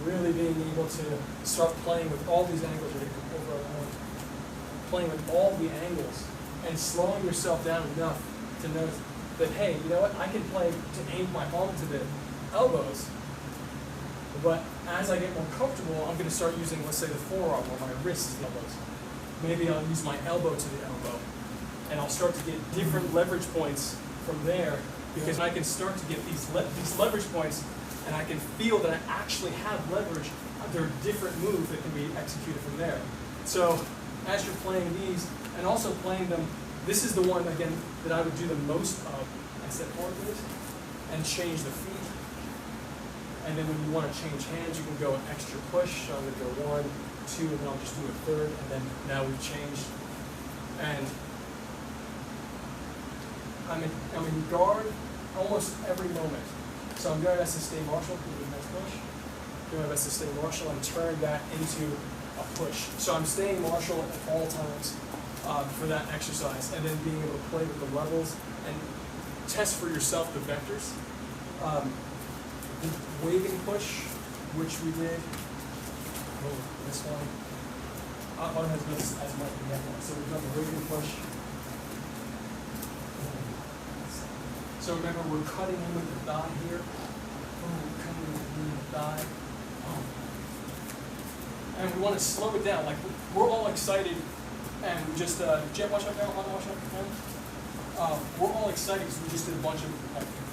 really being able to start playing with all these angles. You're going to come over around, playing with all the angles, and slowing yourself down enough to know that, hey, you know what? I can play to aim my arm to the elbows. But as I get more comfortable, I'm going to start using, let's say, the forearm or my wrist as the elbows. Maybe I'll use my elbow to the elbow. And I'll start to get different leverage points from there, because I can start to get these leverage points, and I can feel that I actually have leverage. There are different moves that can be executed from there. So as you're playing these, and also playing them, this is the one, again, that I would do the most of. I step forward with this, and change the feet. And then when you want to change hands, you can go an extra push. I'm going to go 1, 2, and then I'll just do a third. And then now we've changed. And I'm in guard almost every moment. So I'm doing my best to stay martial, do the next push. Doing my best to stay martial and turn that into a push. So I'm staying martial at all times for that exercise. And then being able to play with the levels and test for yourself the vectors. The waving push, which we did, this one, one has been as much as the other one. So we've done the waving push. So remember, we're cutting in with the thigh here. Cutting in with the thigh. And we want to slow it down. Like, we're all excited, and we just, Jet, watch out now, watch out. We're all excited because we just did a bunch of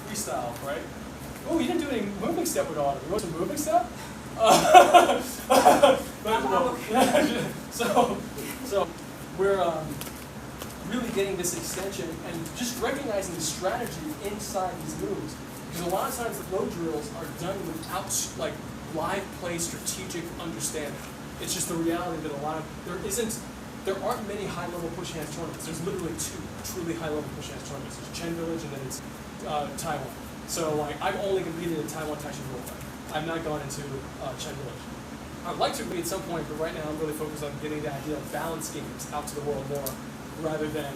freestyle, right? Oh, you didn't do any moving step with Autumn. You want some moving step? So we're really getting this extension and just recognizing the strategy inside these moves. Because a lot of times the flow drills are done without like live play strategic understanding. It's just the reality that there aren't many high-level push hands tournaments. There's literally 2 truly high-level push hands tournaments. There's Chen Village and then it's Taiwan. So like I've only competed in Taiwan Taiji World Cup. I've not gone into Chen Village. I'd like to be at some point, but right now I'm really focused on getting the idea of balance games out to the world more, rather than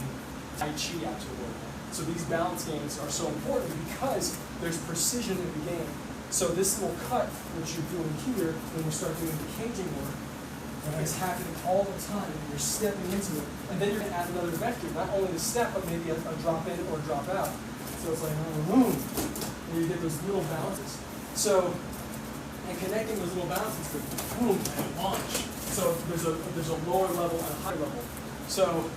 Taiji out to the world more. So these balance games are so important because there's precision in the game. So this little cut, which you're doing here, when we start doing the caging work, is happening all the time, and you're stepping into it. And then you're going to add another vector, not only the step, but maybe a drop in or a drop out. So it's like, boom, and you get those little bounces. So, and connecting those little bounces to boom and launch. So there's a lower level and a high level. So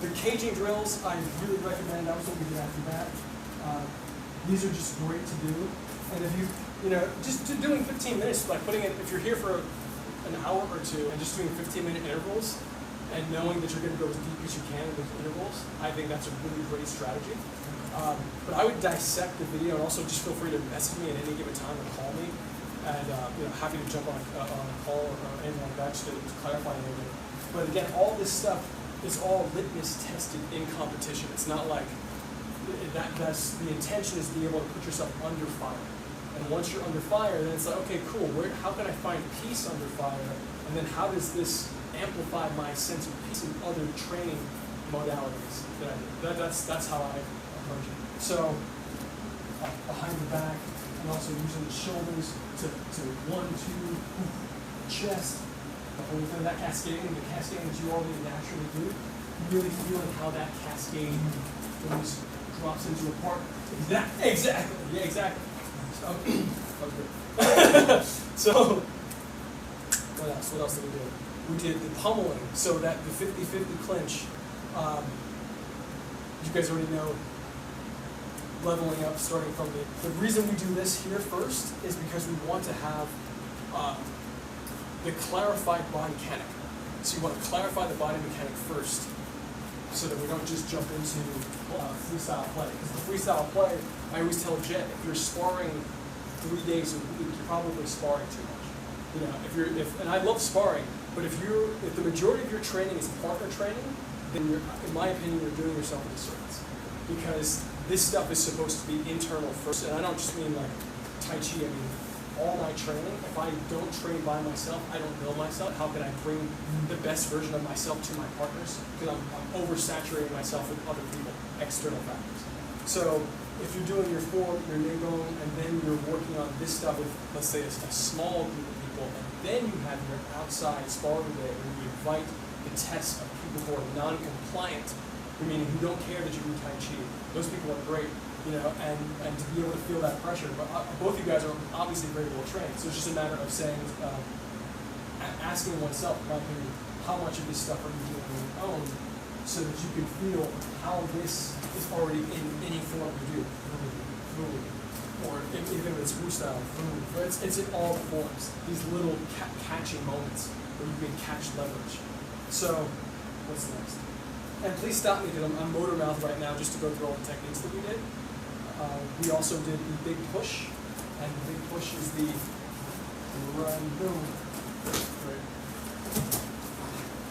the caging drills, I really recommend. That was what we did after that. These are just great to do. And if you know, just doing 15 minutes, like putting it, if you're here for a an hour or two and just doing 15-minute intervals and knowing that you're going to go as deep as you can in those intervals, I think that's a really great strategy. But I would dissect the video, and also just feel free to message me at any given time or call me, and happy to jump on a call or anything like that just to clarify anything. But again, all this stuff is all litmus tested in competition. It's not like that's the intention is to be able to put yourself under fire. And once you're under fire, then it's like, okay, cool. How can I find peace under fire? And then how does this amplify my sense of peace in other training modalities that I do? That's how I approach it. So behind the back, and also using the shoulders to 1, 2, chest. The whole thing, the cascading that you already naturally do. Really feeling how that cascade goes, drops into a part. Exactly. Yeah, exactly. So, that was good. So, what else? What else did we do? We did the pummeling, so that the 50-50 clinch. You guys already know. Leveling up, starting from the reason we do this here first is because we want to have the clarified body mechanic. So you want to clarify the body mechanic first, so that we don't just jump into freestyle play. Because the freestyle play, I always tell Jet, if you're sparring 3 days a week, you're probably sparring too much. And I love sparring, but if the majority of your training is partner training, then in my opinion, you're doing yourself a disservice. Because this stuff is supposed to be internal first, and I don't just mean like Tai Chi, I mean all my training. If I don't train by myself, I don't know myself. How can I bring the best version of myself to my partners? Because I'm oversaturating myself with other people, external factors. So if you're doing your form, your qigong, and then you're working on this stuff with, let's say, a small group of people, and then you have your outside sparring day where you invite the tests of people who are non-compliant, meaning who don't care that you do Tai Chi. Those people are great, and to be able to feel that pressure. But both you guys are obviously very well trained, so it's just a matter of saying, asking oneself, in my opinion, how much of this stuff are you doing on your own, so that you can feel how this is already in any form you do, or even if it's freestyle, but it's in all the forms. These little catching moments where you can catch leverage. So, what's next? And please stop me because I'm motor mouth right now just to go through all the techniques that we did. We also did the big push, and the big push is the run, boom.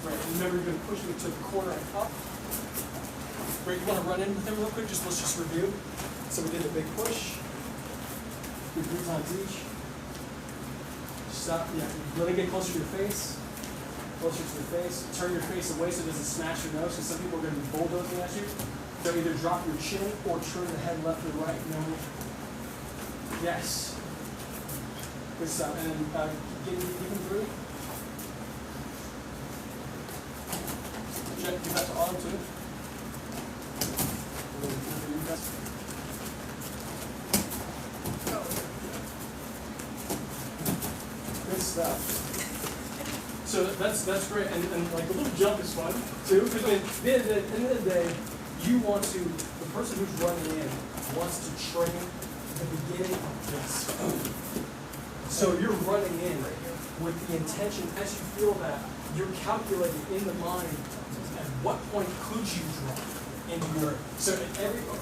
Right, remember you're going to push me to the corner and up. Great, you want to run in with them real quick? Let's just review. So we did the big push. Do 3 times each. Stop, yeah, really get closer to your face. Closer to the face. Turn your face away so it doesn't smash your nose, because some people are going to be bulldozing at you. So either drop your chin or turn the head left or right. No. Yes. Good stuff. And then get him through. Check, give that to Autumn too. Good stuff. So that's great, and like the little jump is fun too, because at the end of the day, the person who's running in wants to train the beginning of this. So you're running in with the intention, as you feel that, you're calculating in the mind at what point could you drop into your, so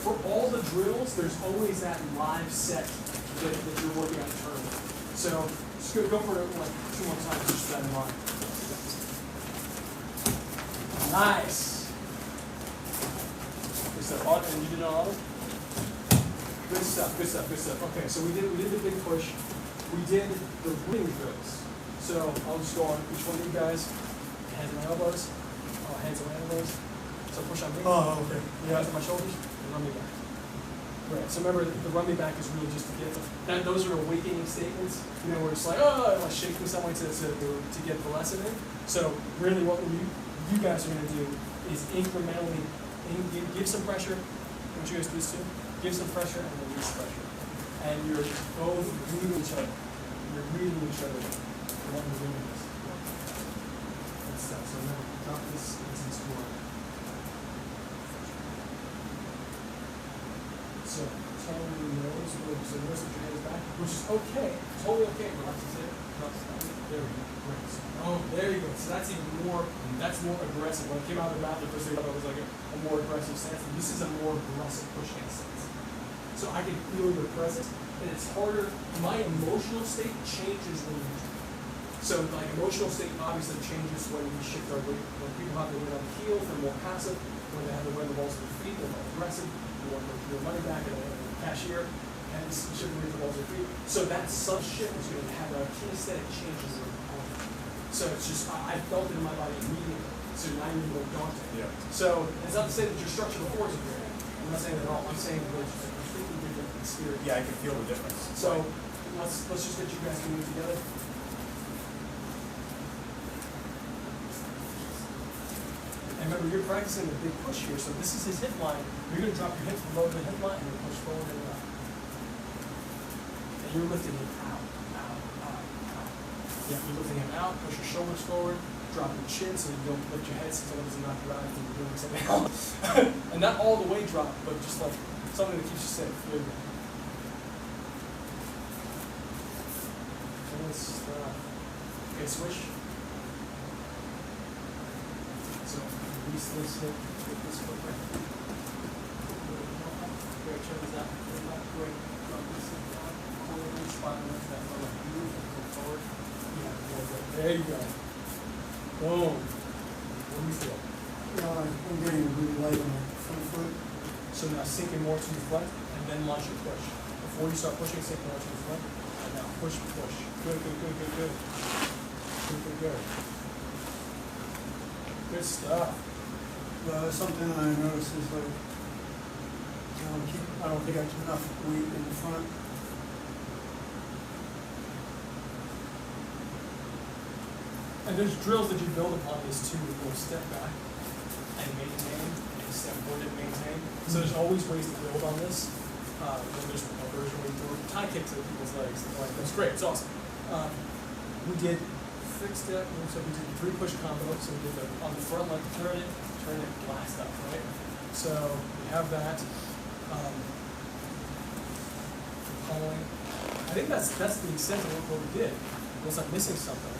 for all the drills, there's always that live set that you're working on turning. So just go for it like 2 more times, just that in mind. Nice. Good stuff. And you did it all? Good stuff, good stuff, good stuff. Okay, so we did the big push. We did the ring drills. So I'll just go on each one of you guys. Hands on my elbows. Hands on my elbows. So push on me. Oh, okay. Hands on my shoulders. And run me back. Right. So remember, the run me back is really just to get that. Those are awakening statements. Where it's like, oh, I want to shake me some way to get the lesson in. So really, what you guys are going to do is incrementally give some pressure. What you guys do is give some pressure and release pressure. And you're both reading each other. You're reading each other when you're doing this. Good stuff. So remember, drop this into score. So totally knows where so knows that your head is back, which is okay, totally okay. Relaxes it. There we go. Great. Oh, there you go. So that's even more. That's more aggressive. When it came out of the mouth, the first thing I thought was like a more aggressive stance. And this is a more aggressive push hand stance. So I can feel your presence, and it's harder. My emotional state changes when you. So like emotional state obviously changes when we shift our weight. When people have their weight on the heels, they're more passive. When they have their weight on the balls of their feet, they're more aggressive. You want your money back at a cashier, and shift the weight of the balls of their feet. So that sub shift is going to have a kinesthetic changes in the body. So it's just I felt it in my body immediately. So now you're more daunting. Yeah. So it's not to say that your structure before is great. I'm not saying that at all. I'm saying that it's just a completely different experience. Yeah, I can feel the difference. So let's just get you guys to move together. And remember, you're practicing a big push here, so this is his hip line. You're going to drop your hips below the hip line and you're push forward and up. And you're lifting him out, out, out, out. Yeah, you're lifting him out, push your shoulders forward, drop your chin so you don't lift your head so someone doesn't knock you out if you're doing something else. And not all the way drop, but just like something that keeps you safe. There you go. Okay, switch. So release this hip with this foot right. Great, turn this out. Great. Drop this hip down. Forward, spine lift that lower move and go forward. Yeah, there you go. Boom. What do you feel? I'm getting really light on my front foot. So now sink in more to the front and then launch your push. Before you start pushing, sink more to the front. And now push, push. Good, good, good, good, good. Good, good, good. Good stuff. Something I noticed is like, I don't think I have enough weight in the front. And there's drills that you build upon this too. You'll step back and maintain, and step forward and maintain. So there's always ways to build on this. When there's a version where you do a tie kick to people's legs. Like, that's great. It's awesome. We did fixed step. So we did 3 push combo. So we did on the front leg, turn it, blast up, right? So we have that. Pulling. I think that's the extent of what we did. Unless I'm missing something.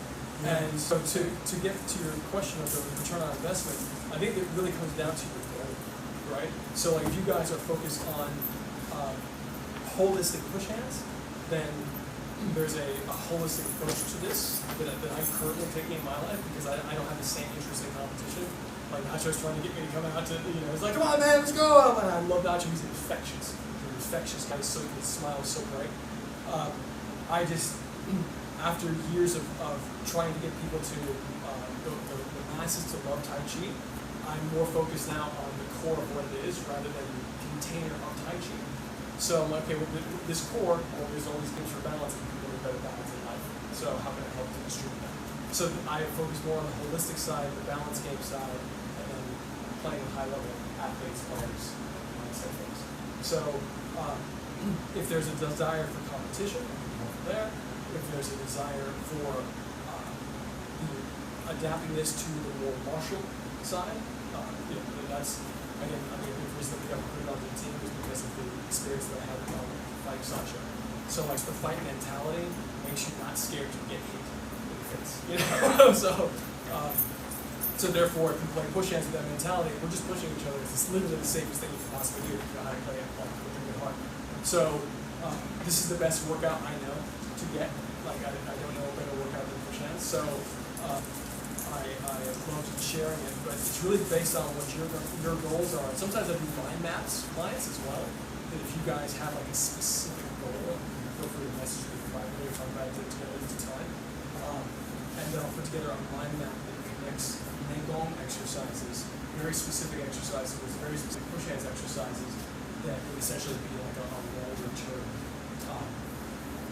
And so to get to your question of the return on investment, I think it really comes down to your goal, right? So like if you guys are focused on holistic push hands, then there's a holistic approach to this that I'm currently taking in my life because I don't have the same interest in competition. Like Nacho's trying to get me to come out to, it's like, come on man, let's go! And I love Nacho, he's infectious. He's an infectious guy, so his smile is so bright. I just, after years of trying to get people to, the masses to love Tai Chi, I'm more focused now on the core of what it is rather than the container of Tai Chi. So I'm like, okay, well, this core, well, there's all these things for balance and people with better balance in life. So how can I help to distribute that? So I focus more on the holistic side, the balance game side, and then playing with high-level athletes, players, mindset things. So if there's a desire for competition, there. If there's a desire for adapting this to the more martial side, that's, again, I mean, the reason that we got recruited onto the team was because of the experience that I had fighting Sancho. So like the fight mentality makes you not scared to get hit in the face, So therefore, if you play push hands with that mentality, we're just pushing each other. It's literally the safest thing you can possibly do if you know how to play it with a good heart. So this is the best workout I know to get. Like I don't know a better workout than push hands. So I love sharing it, but it's really based on what your goals are. Sometimes I do mind maps clients as well. That if you guys have like a specific goal, feel free to message me privately or talk about it together at the time. And then I'll put together a mind map that connects qigong exercises, very specific exercises, very specific push hands exercises that would essentially be like a longer term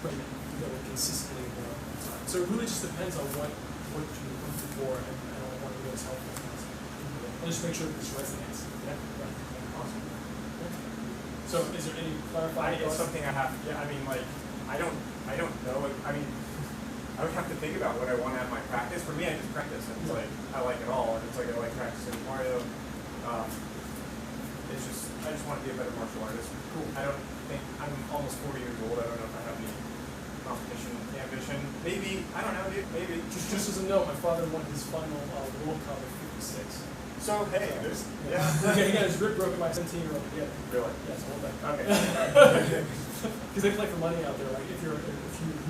regimen that would consistently work all the time. So it really just depends on what you're looking for and what you guys help with. I'll just make sure that this resonates. Yeah. Awesome. Okay. So is there any clarifying? It's something I have. Yeah, I mean, like I don't know. I mean, I would have to think about what I want to have my practice. For me, I just practice, and it's like I like it all, and it's like I like practicing Mario. It's just I just want to be a better martial artist. Cool. I don't think, I'm almost 40 years old, I don't know if I have any competition ambition. Maybe, I don't know, dude, maybe. Just as a note, my father won his final World Cup at 56. So, hey, there's, yeah. He got his rib broken by a 17-year-old. Yeah. Really? Yeah, it's a whole thing. Okay. Because they play for money out there. Like if you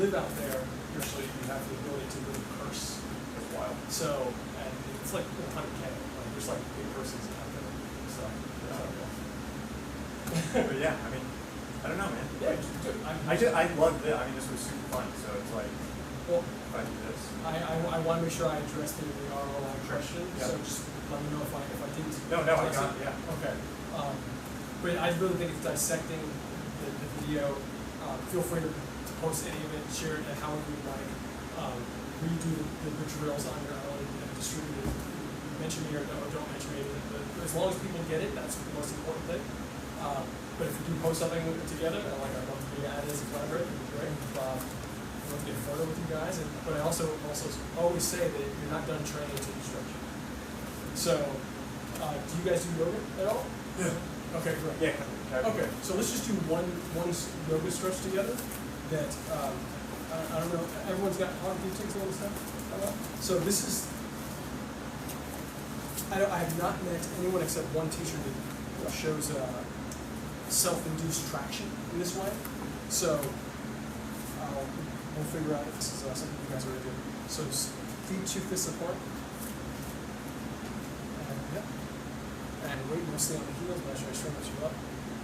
live out there, usually you have the ability to really curse. That's wild. So, and it's like 100K. Like there's like big purses out there. So, But yeah, I mean, I don't know, man. yeah, just do it. I loved it. I mean, this was super fun. So it's like, Well, if I do this. I want to make sure I address the ROI question. Yeah. So just let me know if I didn't. No, I address got it. it, yeah. Okay. But I really think it's dissecting the video. Feel free to post any of it, share it however you like. Redo the drills on your own and distribute it. Mention me or don't mention me. But as long as people get it, that's the most important thing. But if you do post something together, I'd love to be added as a collaborator. It'd be great. I'd love to get a photo with you guys. But I also always say that you're not done training until you stretch. So, do you guys do yoga at all? Yeah. Okay, great. Yeah. Okay, so let's just do one yoga stretch together. That I don't know. Everyone's got hard routines and all this stuff. So this is. I have not met anyone except one teacher that shows self-induced traction in this way. So we'll figure out if this is something you guys are going to do. So feet 2 fists apart. And weight mostly on the heels, but I should straighten you up.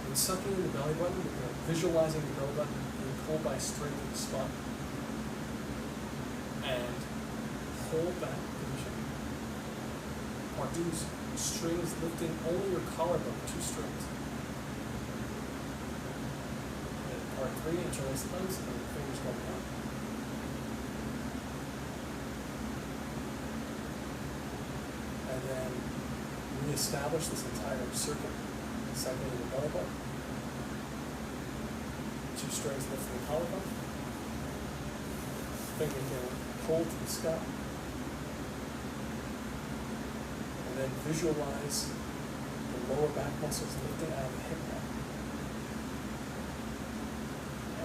And sucking in the belly button, visualizing the belly button being pulled by a straight to the spot. And hold that position. Part 2 is strings lifting only your collarbone, 2 strings. And part 3, interlace the thumbs and the fingers going out. And then reestablish this entire circuit, cycling the belly button. 2 strings lifting the collarbone. Fingers going cold to the scalp. And then visualize the lower back muscles lifting out of the hip bone.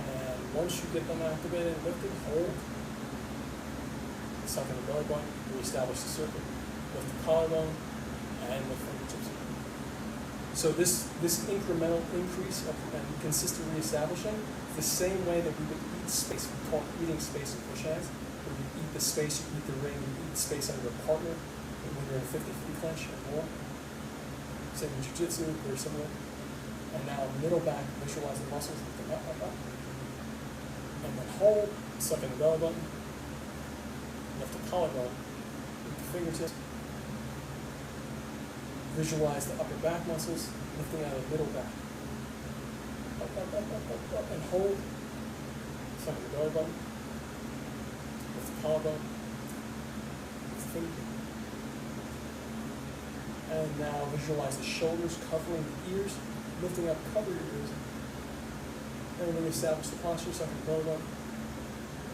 And once you get them activated and lifted, hold. Suck in the belly button, reestablish the circuit, lift the collarbone, and the fingertips. So this incremental increase and consistent reestablishing, the same way that we would eat space, we call it eating space in push hands. When you eat the space, you eat the ring, you eat space under a partner, and when you're in a 50-50 clinch or more. Same in jiu-jitsu, very similar. And now middle back, visualize the muscles, lift them up. And then hold, suck in the belly button, lift the collarbone, lift the fingertips. Visualize the upper back muscles, lifting out of the middle back. Up, and hold. Suck in the belly button. Lift the collarbone. Lift the fingertip. And now visualize the shoulders covering the ears, lifting up, cover your ears. And then establish the posture, suck in the belly button.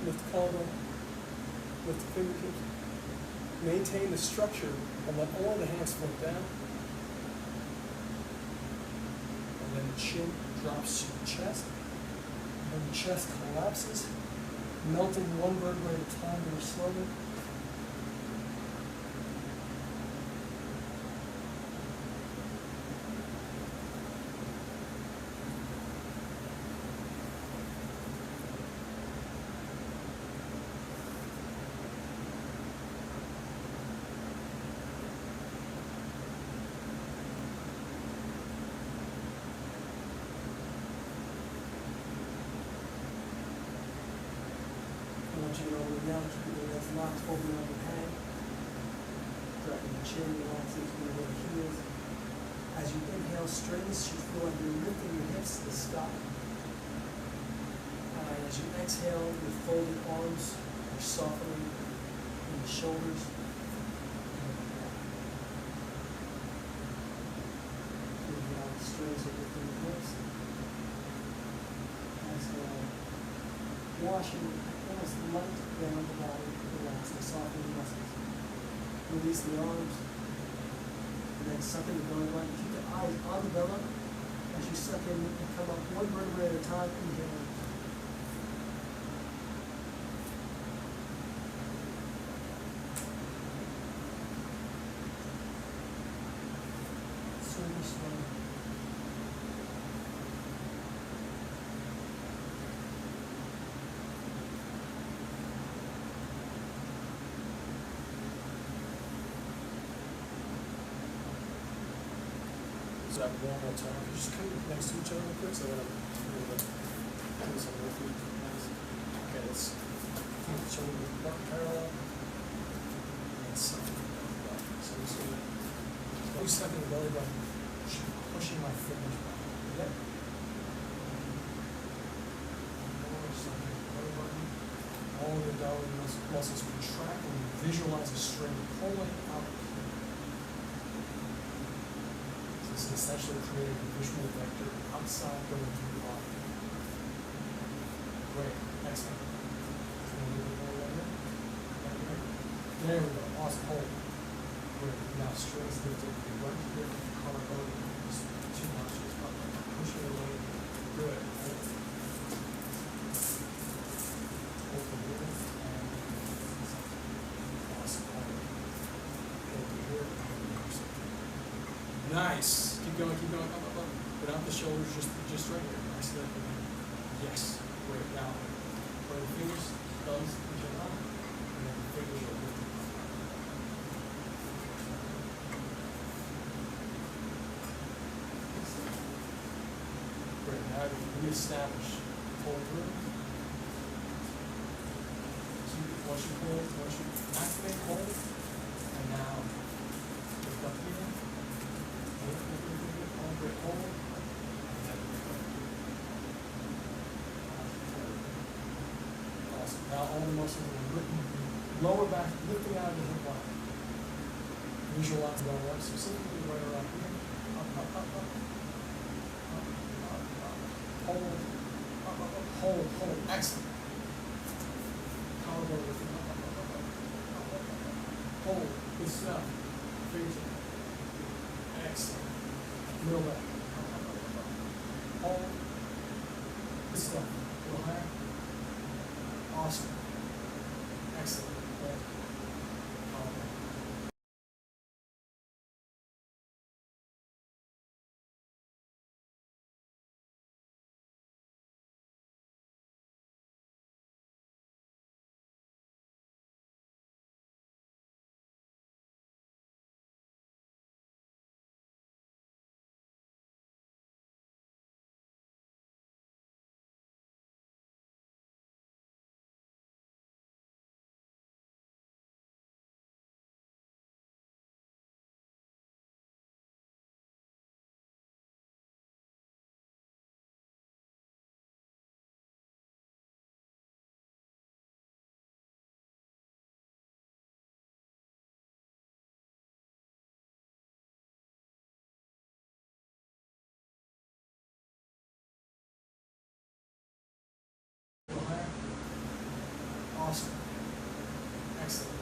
Lift the collarbone. Lift the fingertips. Maintain the structure and let all the hands float down. And then the chin drops to the chest. And the chest collapses, melting one vertebrae at a time very slowly. You know, now keeping the legs locked, holding on the pad, dropping the chin, relaxing through the heels. As you inhale, strings should feel like you're lifting your hips to the sky. And as you exhale, your folded arms are softening in the shoulders. Inhale, strings are lifting the hips. Exhale, washing almost light down the body, relax the softening muscles. Release the arms. And then suck in the belly button. Keep the eyes on the belly. as you suck in and come up one vertebrae at a time, inhaling. Slowly, slowly. So that one more time. If you just come next to each other real quick, so when I'm doing some real food. Okay, let's keep the shoulder parallel. And something like that. So I'm just gonna always stuck in the belly button, pushing my fingers back. Yep. More something, belly button. All the abdominal muscles contract and visualize a string pulling out. This is essentially creating a visual vector outside going through the body. Great, excellent. A little bit more later. There we go, awesome, hold. Great, now strings lifted, right here, collarbone, just 2 nostrils up, pushing away. Good, hold. Hold for here, and awesome, hold. Over here, nice. Keep going, up. Without the shoulders, just right here. Nice leg. Yes. Great. Now, put the fingers, thumbs, each other up, and then the fingers are lifted. Great. Now we reestablish. Pull through. Once you pull, once you activate, hold, and now lift up here. Great hold. Awesome. Now all the muscles are lifting, lower back, lifting out of the hip line. Visualize going up, specifically right around here. Up. Hold. Up. Hold. Excellent. Collarbone lifting up. Hold. Good stuff. Fingers up. Excellent. Middle back. Hold. Good stuff. A little higher. Awesome. Excellent. Good. Awesome. Excellent.